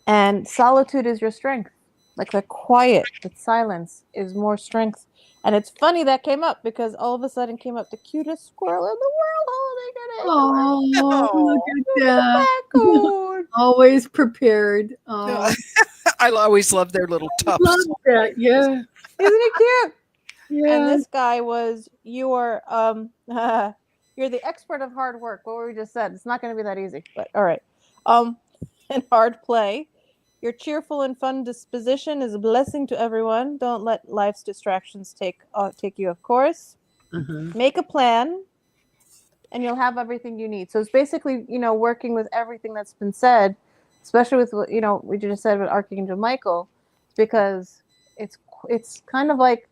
And solitude is your strength. Like the quiet, the silence is more strength. And it's funny that came up because all of a sudden came up the cutest squirrel in the world holding an egg. Oh, look at that. Always prepared. Oh. I always love their little tufts. Love that. Yeah. Isn't it cute? Yeah. And this guy was, you're the expert of hard work. What we just said. It's not going to be that easy, but all right. And hard play. Your cheerful and fun disposition is a blessing to everyone. Don't let life's distractions take you off course. Uh-huh. Make a plan. and you'll have everything you need. So it's basically, working with everything that's been said, especially with what, we just said with Archangel Michael, because it's kind of like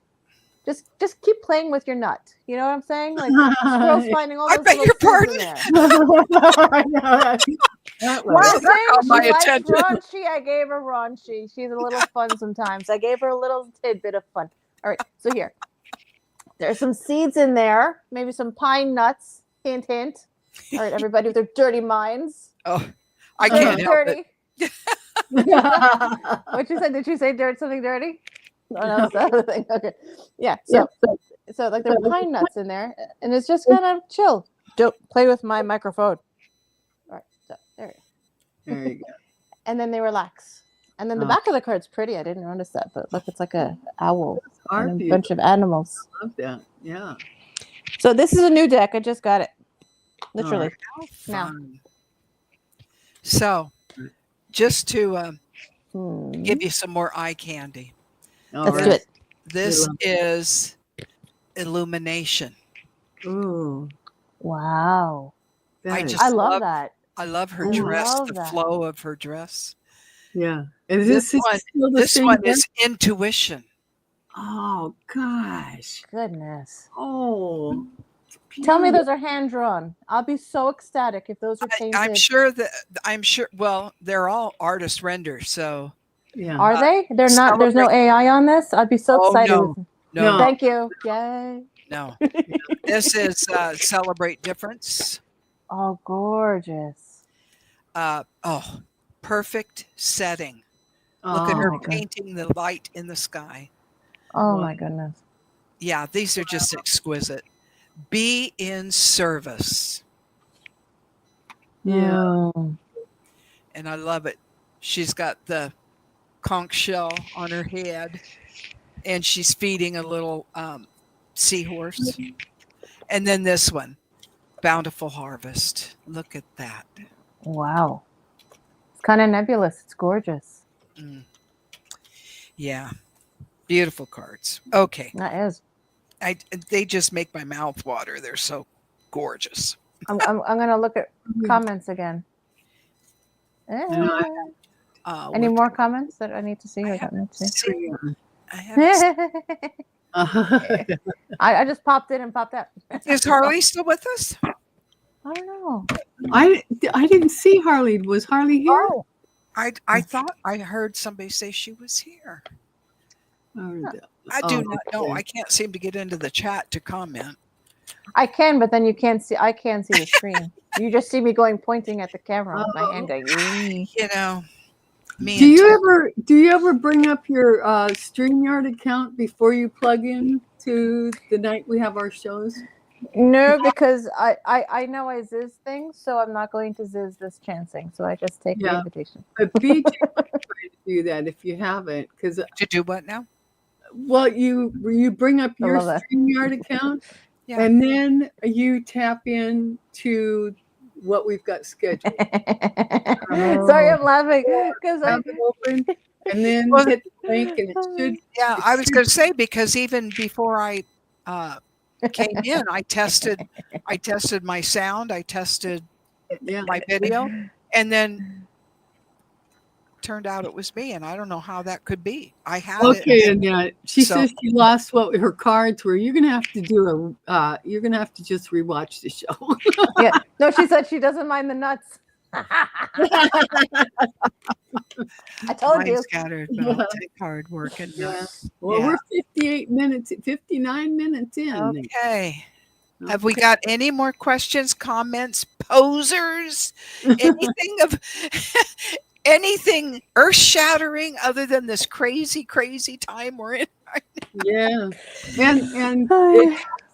just keep playing with your nut. You know what I'm saying? Like squirrels finding all I those beg little your seeds pardon? in there. I know that Wow, way. Just that saying, caught my she likes attention. raunchy. I gave her raunchy. She's a little fun sometimes. I gave her a little tidbit of fun. All right, so here. There's some seeds in there, maybe some pine nuts. Hint, hint. All right, everybody with their dirty minds. Oh, I can't help it. Dirty. What you said? Did you say something dirty? No, that's the other thing. Okay, yeah. So like there are pine nuts in there, and it's just kind of chill. Don't play with my microphone. All right, so there you go. And then they relax. And then the back of the card's pretty. I didn't notice that, but look, it's like a owl and a bunch of animals. I love that. Yeah. So this is a new deck. I just got it, literally. Now. So, just to give you some more eye candy. Let's do it. This is illumination. Ooh. Wow. I love that. I love her dress, the flow of her dress. Yeah. Is this one is intuition. Oh, gosh. Goodness. Oh. Tell me those are hand drawn. I'll be so ecstatic if those are painted. I'm sure. Well, they're all artist renders. So, yeah. Are they? They're not. There's no AI on this. I'd be so excited. No. Thank you. Yay. No. This is Celebrate Difference. Oh, gorgeous. Perfect setting. Look at her painting the light in the sky. Oh, my goodness. Yeah, these are just exquisite. Be in service. Yeah. And I love it. She's got the conch shell on her head, and she's feeding a little seahorse. And then this one, Bountiful Harvest. Look at that. Wow. It's kind of nebulous. It's gorgeous. Yeah. Beautiful cards. Okay. That is. They just make my mouth water. They're so gorgeous. I'm gonna look at comments again. Any more comments that I need to see? I just popped in and popped out. Is Harley still with us? I don't know. I didn't see Harley. Was Harley here? Oh. I thought I heard somebody say she was here. I do not know. I can't seem to get into the chat to comment. I can, but then you can't see. I can't see the screen. You just see me pointing at the camera with my hand going. Do you ever bring up your StreamYard account before you plug in to the night we have our shows? No, because I know I ziz things, so I'm not going to ziz this chancing. So I just take the invitation. But BJ might try to do that if you haven't, because to do what now? Well, you bring up your StreamYard account, and then you tap in to what we've got scheduled. Sorry, I'm laughing because I'm open, and then hit the link, and it should. Yeah, I was going to say, because even before I came in, I tested my sound, I tested my video, and then turned out it was me, and I don't know how that could be. I had it. And she says she lost what her cards were. You're gonna have to do you're gonna have to just rewatch the show. Yeah, no, she said she doesn't mind the nuts. I told you. Scattered, but I'll take hard work and nuts. Well, we're 59 minutes in. Okay. Have we got any more questions, comments, posers, anything earth-shattering other than this crazy time we're in right now? Yeah. And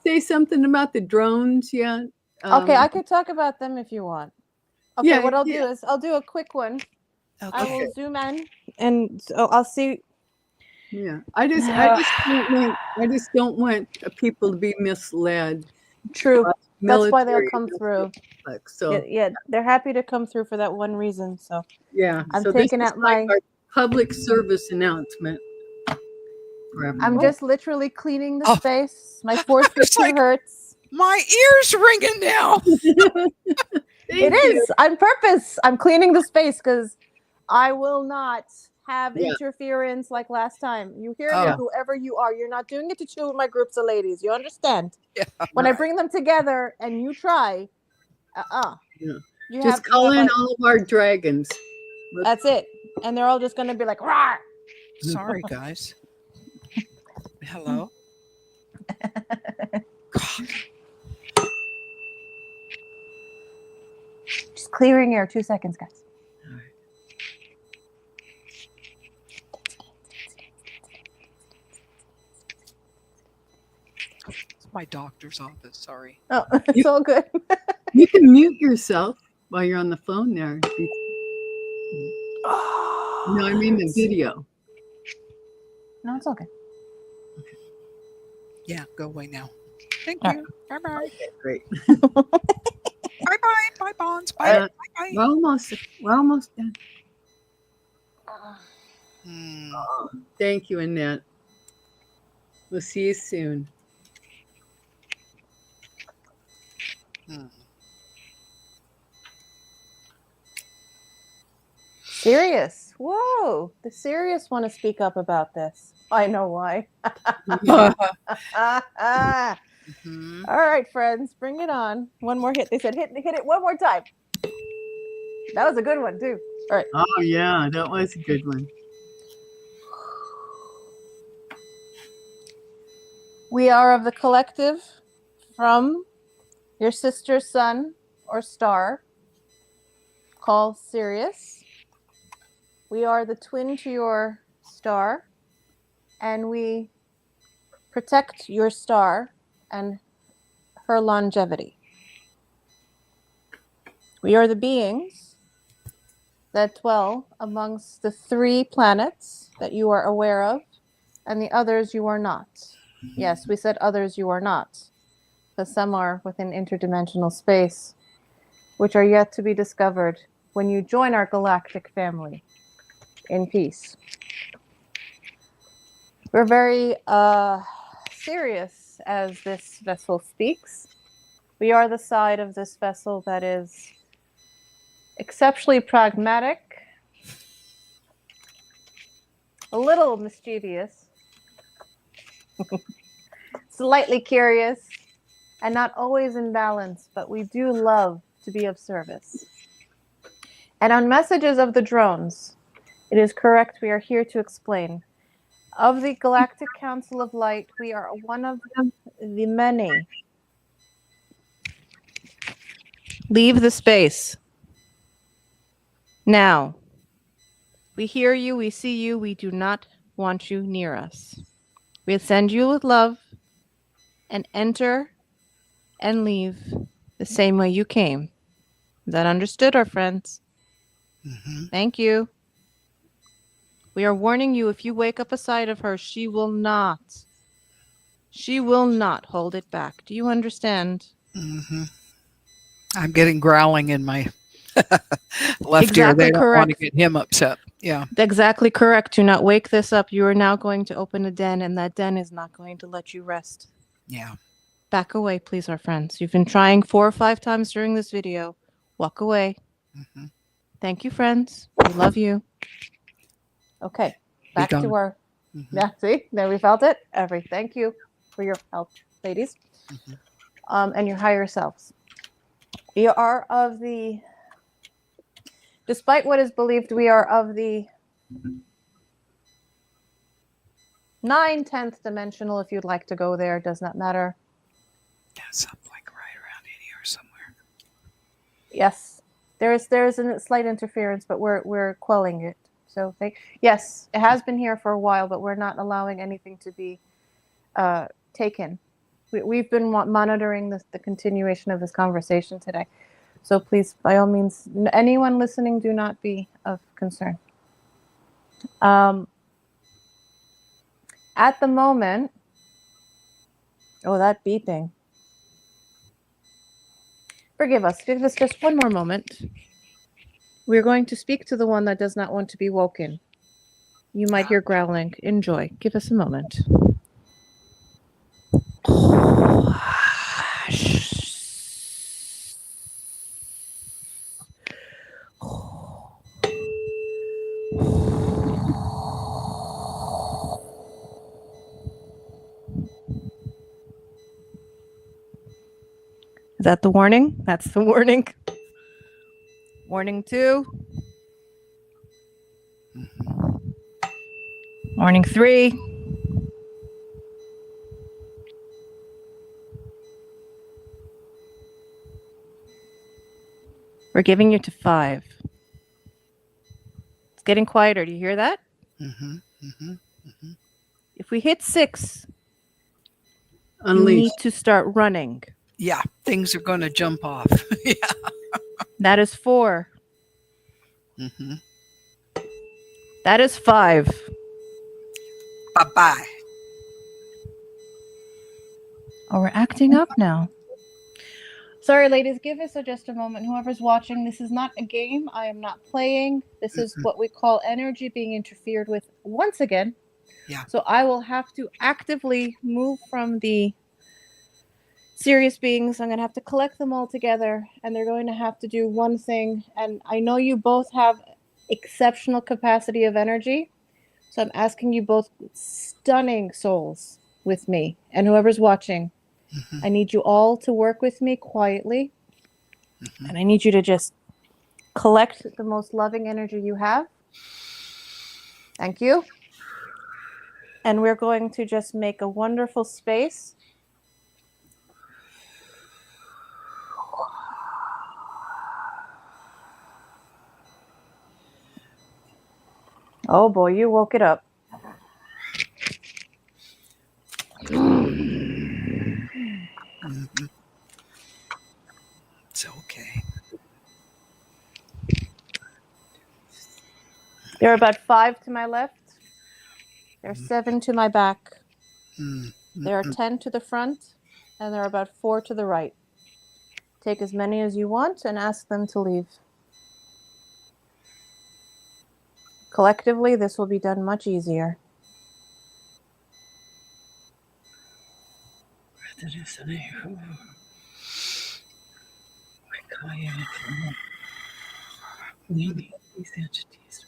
say something about the drones yet? Okay, I could talk about them if you want. Okay, what I'll do is I'll do a quick one. Okay. I will zoom in, and so I'll see. Yeah, I just don't want people to be misled. True. That's why they'll come through. So they're happy to come through for that one reason. So I'm so taking out my public service announcement. I'm just literally cleaning the space. My 432 hurts. My ear's ringing now. It is on purpose. I'm cleaning the space because I will not have interference like last time. You hear me, whoever you are. You're not doing it to chill with my groups of ladies. You understand? Yeah. When I bring them together and you try, you just call in all of our dragons. That's it. And they're all just going to be like, "Rawr!" Sorry, guys. Hello? God. Just clearing air. 2 seconds, guys. All right. It's my doctor's office. Sorry. Oh, it's all good. You can mute yourself while you're on the phone there. No, I mean the video. No, it's okay. Yeah, go away now. Thank you. Bye-bye. Okay, great. Bye-bye. Bye, Bonds. Bye. Bye-bye. We're almost done. Hmm. Thank you, Annette. We'll see you soon. Serious. Whoa. The serious want to speak up about this. I know why. Mhm. All right, friends, bring it on. One more hit. They said hit it one more time. That was a good one, too. All right. Oh, yeah, that was a good one. We are of the collective from your sister's sun or star called Sirius. We are the twin to your star, and we protect your star and her longevity. We are the beings that dwell amongst the 3 planets that you are aware of, and the others you are not. Yes, we said others you are not, because some are within interdimensional space, which are yet to be discovered when you join our galactic family in peace. We're very serious as this vessel speaks. We are the side of this vessel that is exceptionally pragmatic, a little mischievous, slightly curious, and not always in balance, but we do love to be of service. And on messages of the drones, it is correct, we are here to explain. Of the Galactic Council of Light, we are one of the many. Leave the space. Now, we hear you, we see you, we do not want you near us. We send you with love and enter and leave the same way you came. Is that understood, our friends? Mm-hmm. Thank you. We are warning you, if you wake up aside of her, she will not hold it back. Do you understand? Mm-hmm. I'm getting growling in my left ear. Exactly They don't correct. want to get him upset. Yeah. Exactly correct. Do not wake this up. You are now going to open a den, and that den is not going to let you rest. Yeah. Back away, please, our friends. You've been trying 4 or 5 times during this video. Walk away. Mm-hmm. Thank you, friends. We love you. Okay, back to our... Mm-hmm. Yeah, see? There we felt it. Thank you for your help, ladies. Mm-hmm. And your higher selves. We are of the... Despite what is believed, we are of the 9/10th dimensional, if you'd like to go there. Does not matter. Yeah, something like right around in here somewhere. Yes. There's a slight interference, but we're quelling it. So yes, it has been here for a while, but we're not allowing anything to be taken. We've been monitoring the continuation of this conversation today. So please, by all means, anyone listening, do not be of concern. At the moment, that beeping. Forgive us. Give us just one more moment. We're going to speak to the one that does not want to be woken. You might hear growling. Enjoy. Give us a moment. Is that the warning? That's the warning. Warning 2. Warning 3. We're giving you to 5. It's getting quieter. Do you hear that? Mm-hmm. Mm-hmm. Mm-hmm. If we hit 6, Unleash. you need to start running. Yeah, things are going to jump off. Yeah. That is 4. Mm-hmm. That is 5. Bye-bye. Oh, we're acting up now. Sorry, ladies, give us just a moment. Whoever's watching, this is not a game. I am not playing. This is what we call energy being interfered with once again. Yeah. So I will have to actively move from the serious beings. I'm going to have to collect them all together, and they're going to have to do one thing. And I know you both have exceptional capacity of energy. So I'm asking you both stunning souls with me. And whoever's watching, Mm-hmm. I need you all to work with me quietly. Mm-hmm. And I need you to just collect the most loving energy you have. Thank you. And we're going to just make a wonderful space. Oh boy, you woke it up. Mm-hmm. It's okay. There are about 5 to my left. There are 7 to my back. Mm-hmm. There are 10 to the front. And there are about 4 to the right. Take as many as you want and ask them to leave. Collectively, this will be done much easier. We need these entities.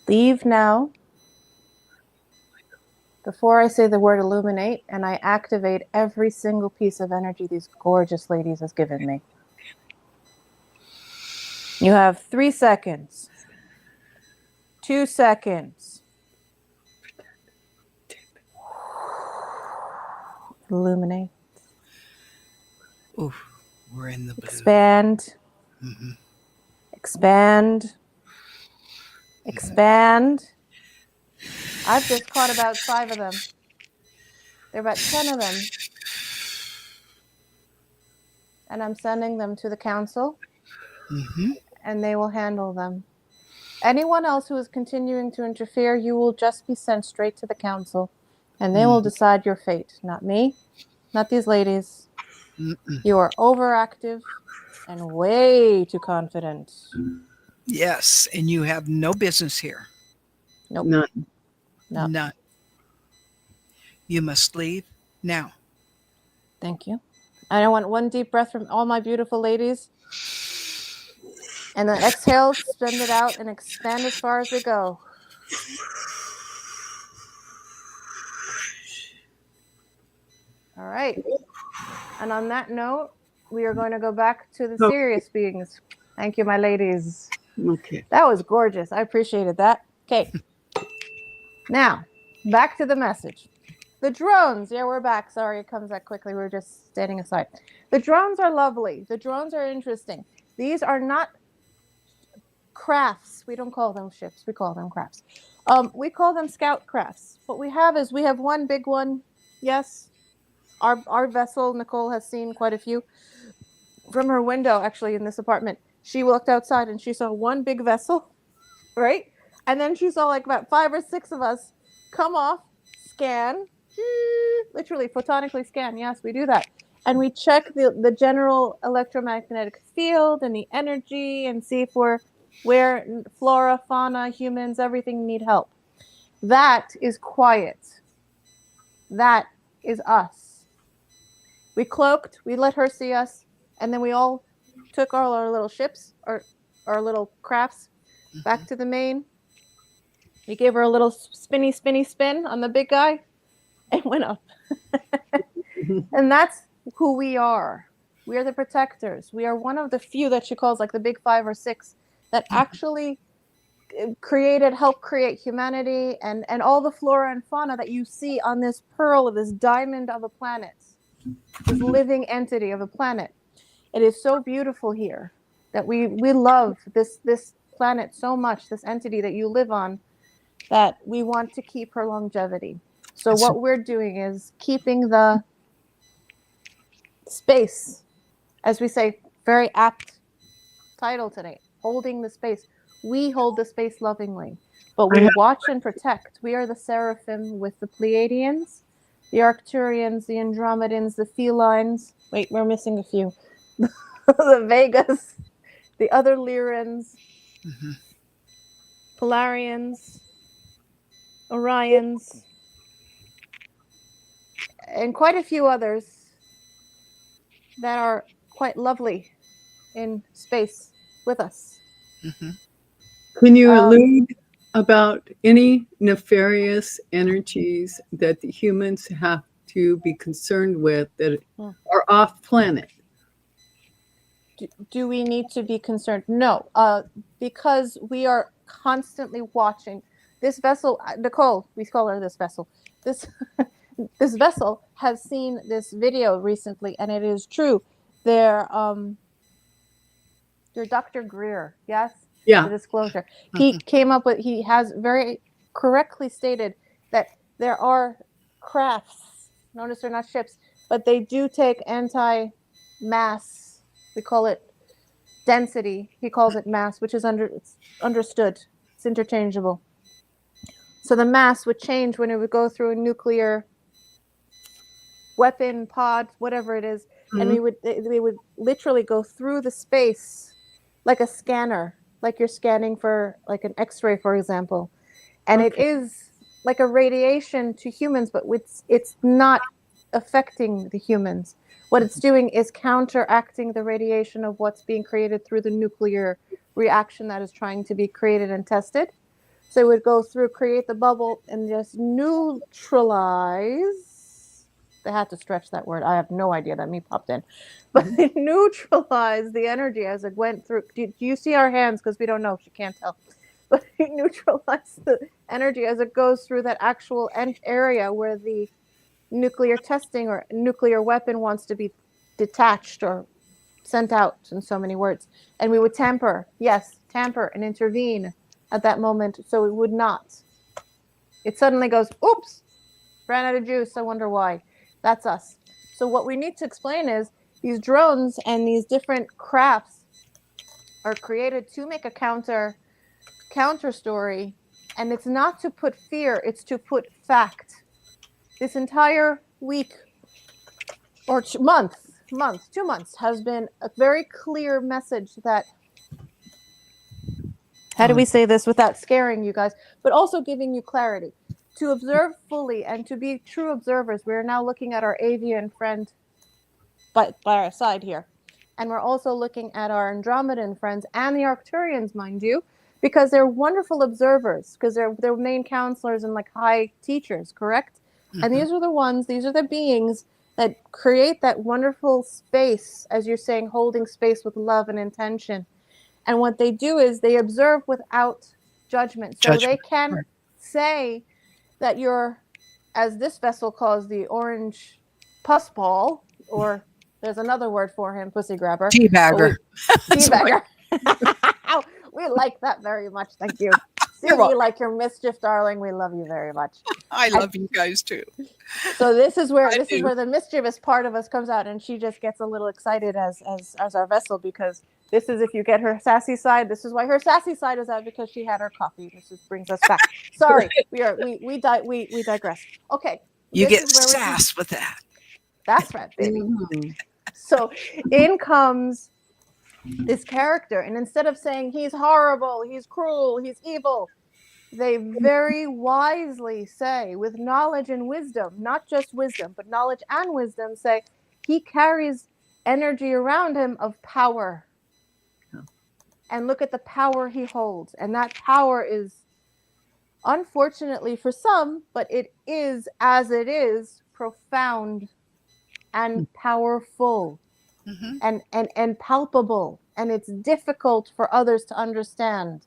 Leave now. Before I say the word illuminate, and I activate every single piece of energy these gorgeous ladies has given me. You have 3 seconds. 2 seconds. Illuminate. Oof, we're in the blue. Expand. Mm-hmm. Expand. Expand. I've just caught about 5 of them. There are about 10 of them. And I'm sending them to the council. Mm-hmm. And they will handle them. Anyone else who is continuing to interfere, you will just be sent straight to the council. And they will decide your fate. Not me. Not these ladies. Mm-mm. You are overactive and way too confident. Yes, and you have no business here. Nope. None. No. None. You must leave now. Thank you. I want one deep breath from all my beautiful ladies. And then exhale, send it out, and expand as far as we go. All right. And on that note, we are going to go back to the serious beings. Thank you, my ladies. Okay. That was gorgeous. I appreciated that. Okay. Now, back to the message. The drones. Yeah, we're back. Sorry it comes that quickly. We were just standing aside. The drones are lovely. The drones are interesting. These are not crafts. We don't call them ships. We call them crafts. We call them scout crafts. What we have is we have one big one. Yes. Our vessel, Nichole, has seen quite a few. From her window, actually, in this apartment, she looked outside and she saw one big vessel, right? And then she saw like about 5 or 6 of us come off, scan, literally photonically scan. Yes, we do that. And we check the general electromagnetic field and the energy and see if we're where flora, fauna, humans, everything need help. That is quiet. That is us. We cloaked, we let her see us, and then we all took all our little ships, or our little crafts, back to the main. We gave her a little spinny spin on the big guy, It went up. And that's who we are. We are the protectors. We are one of the few that she calls like the big 5 or 6 that actually helped create humanity and all the flora and fauna that you see on this pearl of this diamond of a planet, this living entity of a planet. It is so beautiful here that we love this planet so much, this entity that you live on, that we want to keep her longevity. So what we're doing is keeping the space, as we say, very apt title today, holding the space. We hold the space lovingly, but we watch and protect. We are the seraphim with the Pleiadians, the Arcturians, the Andromedans, the felines. Wait, we're missing a few. The Vegas, the other Lyrans, Polarians, Orions, and quite a few others that are quite lovely in space with us. Can you allude about any nefarious energies that the humans have to be concerned with that are off planet? Do we need to be concerned? No, because we are constantly watching. This vessel, Nichole, we call her this vessel. This vessel has seen this video recently, and it is true. Your Dr. Greer, yes? Yeah. The disclosure. He came up with, he has very correctly stated that there are crafts, notice they're not ships, but they do take anti-mass, we call it density, he calls it mass, which is it's understood, it's interchangeable. So the mass would change when it would go through a nuclear weapon pod, whatever it is, and they would literally go through the space like a scanner, like you're scanning for like an X-ray, for example. And it is like a radiation to humans, but it's not affecting the humans. What it's doing is counteracting the radiation of what's being created through the nuclear reaction that is trying to be created and tested. So it would go through, create the bubble, and just neutralize. They had to stretch that word. I have no idea, that me popped in. But they neutralize the energy as it went through. Do you see our hands? Because we don't know. She can't tell. But it neutralizes the energy as it goes through that actual area where the nuclear testing or nuclear weapon wants to be detached or sent out, in so many words. And we would tamper and intervene at that moment so it would not. It suddenly goes, oops, ran out of juice. I wonder why. That's us. So what we need to explain is these drones and these different crafts are created to make a counter story, and it's not to put fear, it's to put fact. This entire week or 2 months has been a very clear message that, how do we say this without scaring you guys, but also giving you clarity to observe fully and to be true observers. We're now looking at our avian friend by our side here, and we're also looking at our Andromedan friends and the Arcturians, mind you, because they're wonderful observers, because they're main counselors and like high teachers, correct? And these are the beings that create that wonderful space, as you're saying, holding space with love and intention. And what they do is they observe without judgment. So they can say that you're, as this vessel calls the orange pussball, or there's another word for him, pussy grabber. Teabagger. Teabagger. We like that very much. Thank you. See, we like your mischief, darling. We love you very much. I love you guys too. So this is where the mischievous part of us comes out, and she just gets a little excited as our vessel, because this is, if you get her sassy side, this is why her sassy side is out, because she had her coffee. This just brings us back. Sorry, we digress. Okay, you get sass with that. That's right, baby. So in comes this character, and instead of saying he's horrible, he's cruel, he's evil, they very wisely say, with knowledge and wisdom, not just wisdom, but knowledge and wisdom, say he carries energy around him of power. And look at the power he holds. And that power is unfortunately for some, but it is, as it is, profound and powerful Mm-hmm. and palpable. And it's difficult for others to understand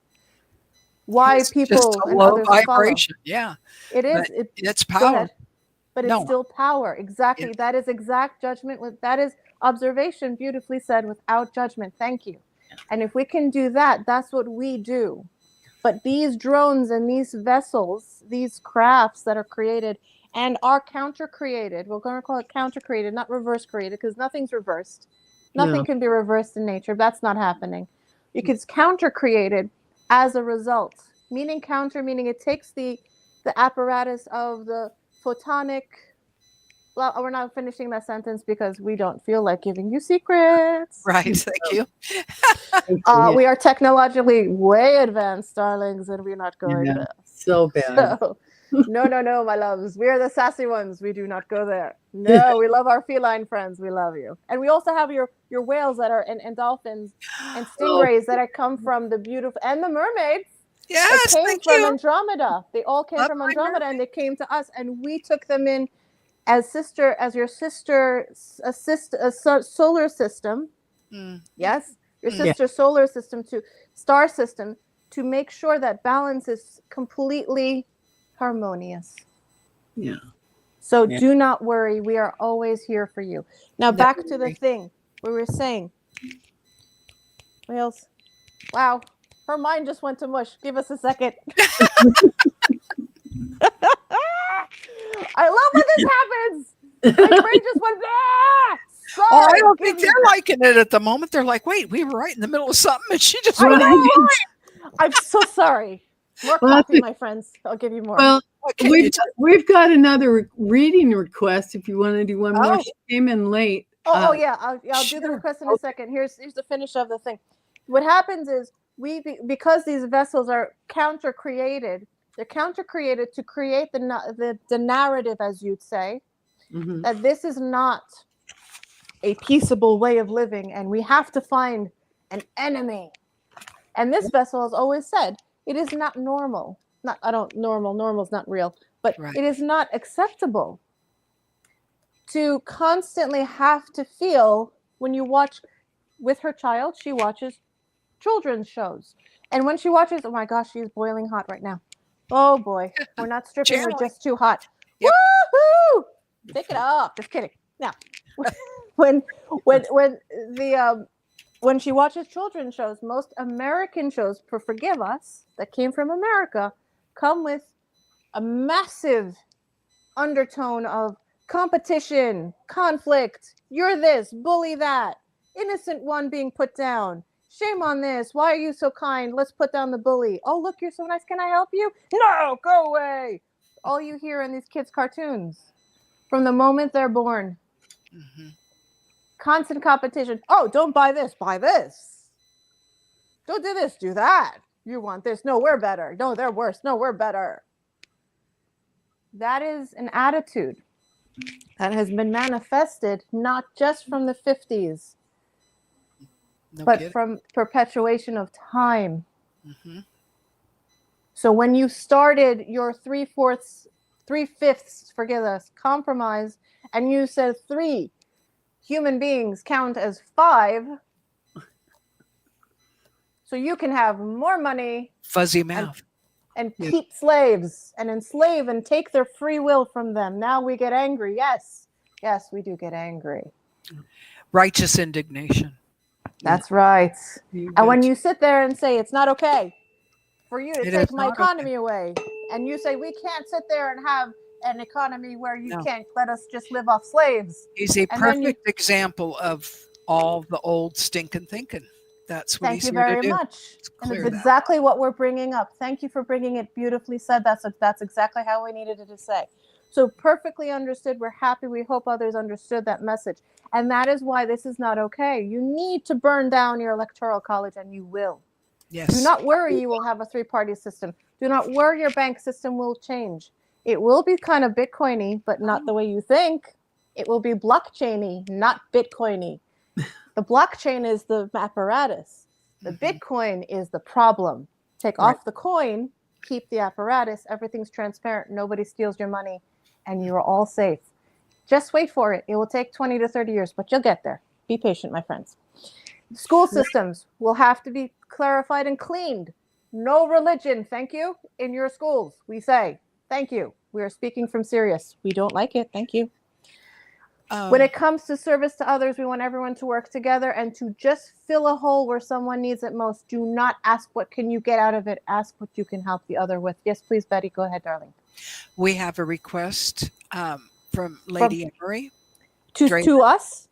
why It's just people a and low others follow. vibration. Yeah. It is. But it's Go power. ahead. But it's No. still power. Exactly. It, That is exact judgment. That is observation, beautifully said, without judgment. Thank you. And if we can do that, that's what we do. But these drones and these vessels, these crafts that are created and are counter created, we're going to call it counter created, not reverse created, because nothing's reversed. Nothing can be reversed in nature. That's not happening. It's counter created as a result. Meaning counter, meaning it takes the apparatus of the photonic. Well, we're not finishing that sentence because we don't feel like giving you secrets. right. Thank you. We are technologically way advanced, darlings, and we're not going there. So bad. So, no, my loves. We are the sassy ones. We do not go there. No, we love our feline friends. We love you. And we also have your whales that are and dolphins and stingrays that have come from the beautiful, and the mermaids. Yes, That came thank from you. Andromeda. They all came Love from my Andromeda, and they came to us, and we took them in as your sister, a solar system. Mm. Yes, your sister solar system to star system, to make sure that balance is completely harmonious. Yeah. So do not worry. We are always here for you. Now back to the thing we were saying. Whales. Wow. Her mind just went to mush. Give us a second. I love when this happens. My brain just went, sorry. Oh, I don't think they're liking it at the moment. They're like, wait, we were right in the middle of something and she just went on. I'm so sorry. More coffee, my friends. I'll give you more. Well, we've got another reading request if you want to do one more. She came in late. Yeah. I'll do the request in a second. Here's the finish of the thing. What happens is because these vessels are counter created. They're counter created to create the narrative, as you'd say, that this is not a peaceable way of living, and we have to find an enemy. And this vessel has always said it is not normal. Normal is not real, but it is not acceptable to constantly have to feel when you watch with her child. She watches children's shows, and when she watches, oh my gosh, she's boiling hot right now. Oh boy, we're not stripping her just too hot. Yep. Woohoo! Take it off. Just kidding. Now, when she watches children's shows, most American shows, forgive us, that came from America, come with a massive undertone of competition, conflict. You're this, bully that, innocent one being put down. Shame on this. Why are you so kind? Let's put down the bully. Oh, look, you're so nice. Can I help you? No, go away. All you hear in these kids' cartoons from the moment they're born. Constant competition. Oh, don't buy this. Buy this. Don't do this. Do that. You want this. No, we're better. No, they're worse. No, we're better. That is an attitude that has been manifested not just from the 50s, but from perpetuation of time. So when you started your 3/5, forgive us, compromise, and you said 3 human beings count as 5, so you can have more money, fuzzy mouth, and keep slaves and enslave and take their free will from them. Now we get angry. Yes, we do get angry. Righteous indignation. That's right. And when you sit there and say it's not okay for you to take my economy away, and you say we can't sit there and have an economy where you can't let us just live off slaves. He's a perfect example of all the old stinking thinking. That's what he's here to do. Thank you very much. And it's exactly what we're bringing up. Thank you for bringing it beautifully said. That's exactly how we needed it to say. So perfectly understood. We're happy. We hope others understood that message. And that is why this is not okay. You need to burn down your electoral college, and you will. Yes. Do not worry, you will have a 3-party system. Do not worry, your bank system will change. It will be kind of Bitcoiny, but not the way you think. It will be blockchainy, not Bitcoiny. The blockchain is the apparatus. The Bitcoin is the problem. Take off the coin, keep the apparatus. Everything's transparent. Nobody steals your money, and you're all safe. Just wait for it. It will take 20 to 30 years, but you'll get there. Be patient, my friends. School systems will have to be clarified and cleaned. No religion, thank you, in your schools. We say, thank you. We are speaking from serious. We don't like it. Thank you. When it comes to service to others, we want everyone to work together and to just fill a hole where someone needs it most. Do not ask what can you get out of it. Ask what you can help the other with. Yes, please, Betty. Go ahead, darling. We have a request from Lady Emery. To us?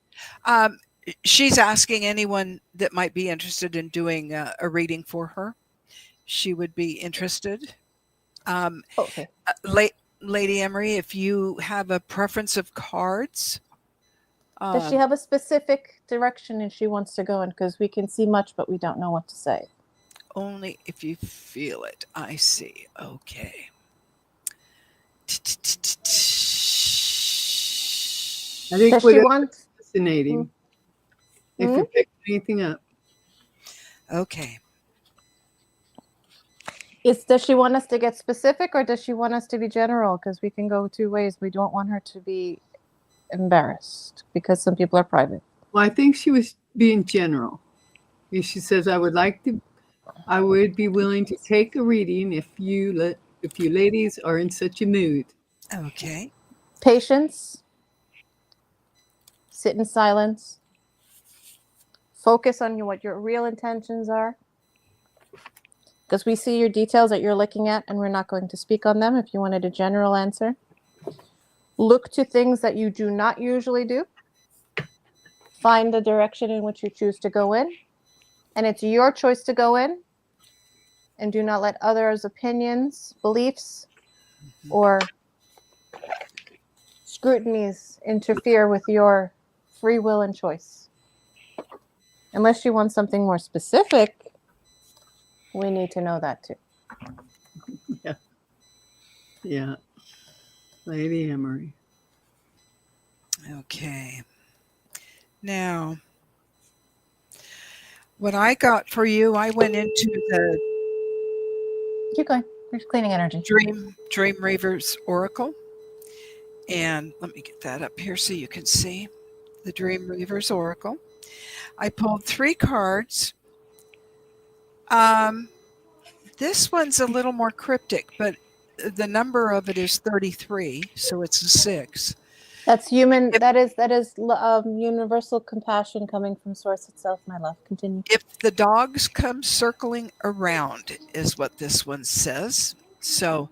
She's asking anyone that might be interested in doing a reading for her. She would be interested. Okay. Lady Emery, if you have a preference of cards. Does she have a specific direction and she wants to go in? Because we can see much, but we don't know what to say. Only if you feel it. I see. Okay. I think Does she want? Fascinating. If you pick anything up. Okay. Does she want us to get specific or does she want us to be general? Because we can go two ways. We don't want her to be embarrassed because some people are private. Well, I think she was being general. She says, I would be willing to take a reading if you ladies are in such a mood. Okay. Patience. Sit in silence. Focus on what your real intentions are. Because we see your details that you're looking at and we're not going to speak on them if you wanted a general answer. Look to things that you do not usually do. Find the direction in which you choose to go in. And it's your choice to go in. And do not let others' opinions, beliefs, or scrutinies interfere with your free will and choice. Unless you want something more specific, we need to know that too. Yeah. Lady Emery. Okay. Now, what I got for you, I went into the Keep going. You're cleaning energy. Dream Reaver's Oracle. And let me get that up here so you can see the Dream Reaver's Oracle. I pulled 3 cards. This one's a little more cryptic, but the number of it is 33, so it's a 6. That's human. That is universal compassion coming from source itself, my love. Continue. If the dogs come circling around is what this one says. So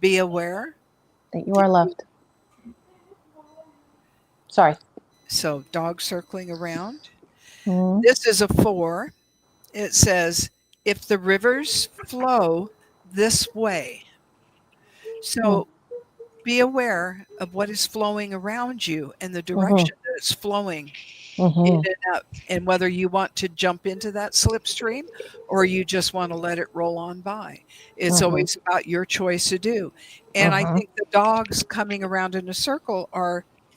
be aware that you are loved. Sorry. So dogs circling around. Mm-hmm. This is a 4. It says, if the rivers flow this way. So be aware of what is flowing around you and the direction that it's flowing in and up, and whether you want to jump into that slipstream or you just want to let it roll on by. It's always about your choice to do. And I think the dogs coming around in a circle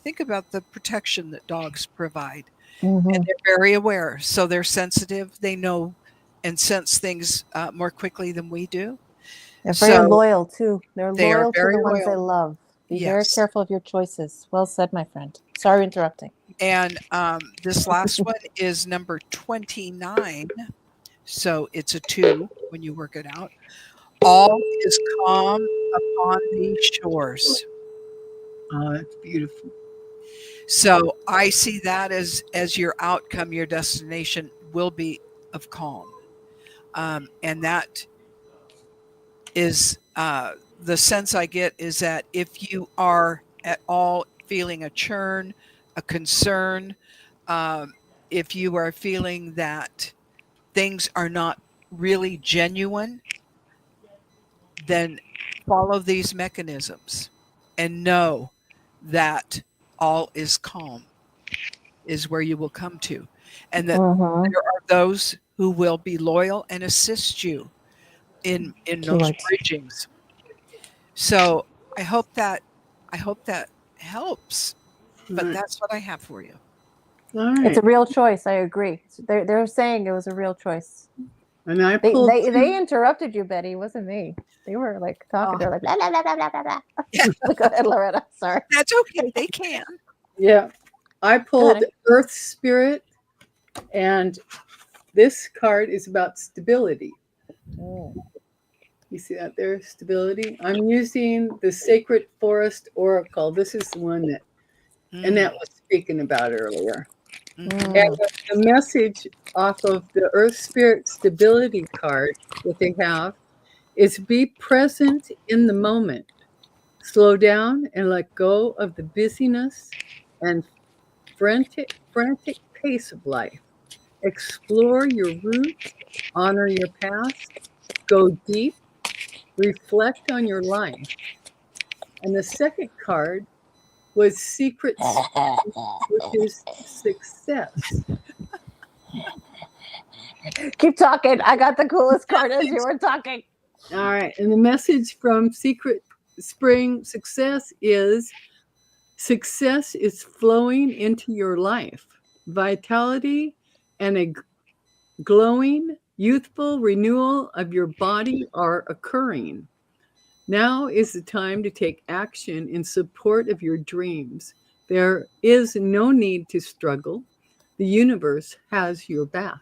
think about the protection that dogs provide. And they're very aware. So they're sensitive. They know and sense things more quickly than we do. They're very loyal too. They're loyal to the ones loyal. they love. Be very careful of your choices. Well said, my friend. Sorry interrupting. And this last one is number 29. So it's a 2 when you work it out. All is calm upon these shores. Oh, that's beautiful. So I see that as your outcome, your destination will be of calm. And that is the sense I get is that if you are at all feeling a churn, a concern, if you are feeling that things are not really genuine, then follow these mechanisms and know that all is calm is where you will come to. And that there are those who will be loyal and assist you in those bridgings. So I hope that helps. But that's what I have for you. All right. It's a real choice. I agree. They're saying it was a real choice. And I They pulled they interrupted you, Betty. It wasn't me. They were like talking. Oh. They're like blah blah blah blah blah blah. Go ahead, Loretta. Sorry. That's okay. They can. yeah, I pulled ahead. Earth Spirit, and this card is about stability. You see that there, stability? I'm using the Sacred Forest Oracle. This is the one that Annette was speaking about earlier. And the message off of the Earth Spirit Stability card that they have is be present in the moment. Slow down and let go of the busyness and frantic pace of life. Explore your roots, honor your past, go deep, reflect on your life. And the second card was Secret Strength, which is success. Keep talking. I got the coolest card as you were talking. All right. And the message from Secret Spring Success is flowing into your life. Vitality and a glowing, youthful renewal of your body are occurring. Now is the time to take action in support of your dreams. There is no need to struggle. The universe has your back.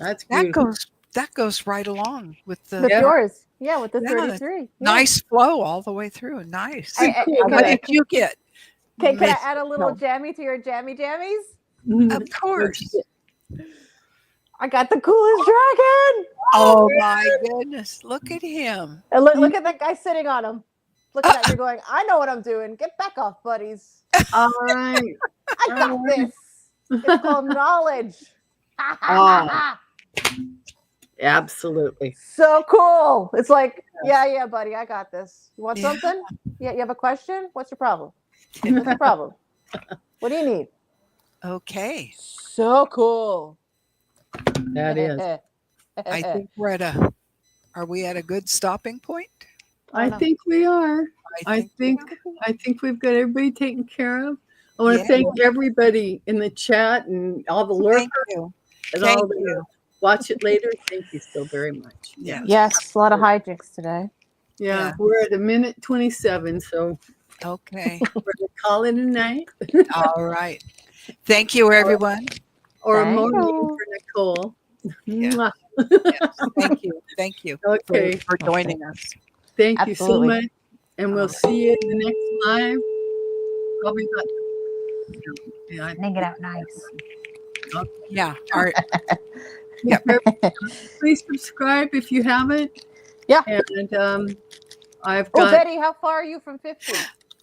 That's beautiful. That goes right along with the With yours. Yeah, with the Yeah. 33. Yeah. nice flow all the way through. Nice. Cool. What did you get? Can I Miss add a little Nichole? jammy to your jammy jammies? Of course. I got the coolest dragon. Oh my goodness. Look at him. And look at that guy sitting on him. Looking at you going, I know what I'm doing. Get back off, buddies. All right. I got this. It's called knowledge. Absolutely. So cool. It's like, yeah, buddy, I got this. You want something? Yeah, you have a question? What's your problem? What's your problem? What do you need? Okay. So cool. That is. I think are we at a good stopping point? I think we are. I think we've got everybody taken care of. I want to thank everybody in the chat and all the lurkers. Thank you. And Thank all the you. watch it later. Thank you so very much. Yeah. Yes, a lot of hijinks today. Yeah, we're at a minute 27, so Okay. we're gonna call it a night All right. Thank you, everyone. or a Thank morning you. for Nichole. Yeah. Mwah. Yes. Thank you. Thank you Okay. for joining us. Thank you so Absolutely. much, and we'll see you in the next live. Probably not. Yeah, Make it out nice. Yeah. please subscribe if you haven't. Yeah. And I've Oh, got. Betty, how far are you from 50?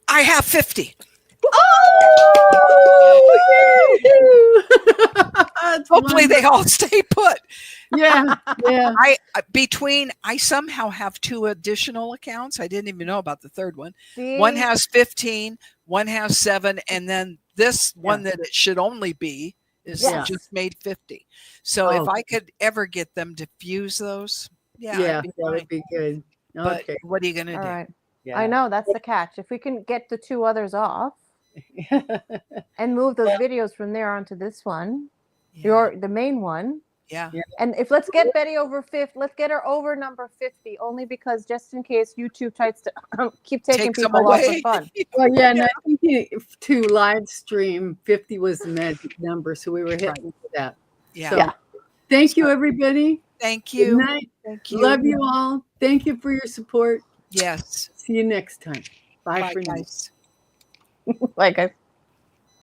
I have 50. Hopefully they all stay put. Yeah. I somehow have 2 additional accounts. I didn't even know about the third one. See? One has 15, one has 7, and then this one that it should only be is just made 50. So if I could ever get them to fuse those, that would be good. But Okay. what are you going to All do? right. Yeah. I know that's the catch. If we can get the 2 others off and move those videos from there onto this one, the main one. Yeah. And if let's get Betty over 50, let's get her over number 50, only because just in case YouTube tries to keep taking Take some people off away. for fun. Well, yeah, and I think to live stream 50 was the magic number, so we were hitting for that. Yeah. So, thank you, everybody. Thank Good you. night. Thank you. Love you all. Thank you for your support. Yes. See you next time. Bye Bye, for now. guys. Like I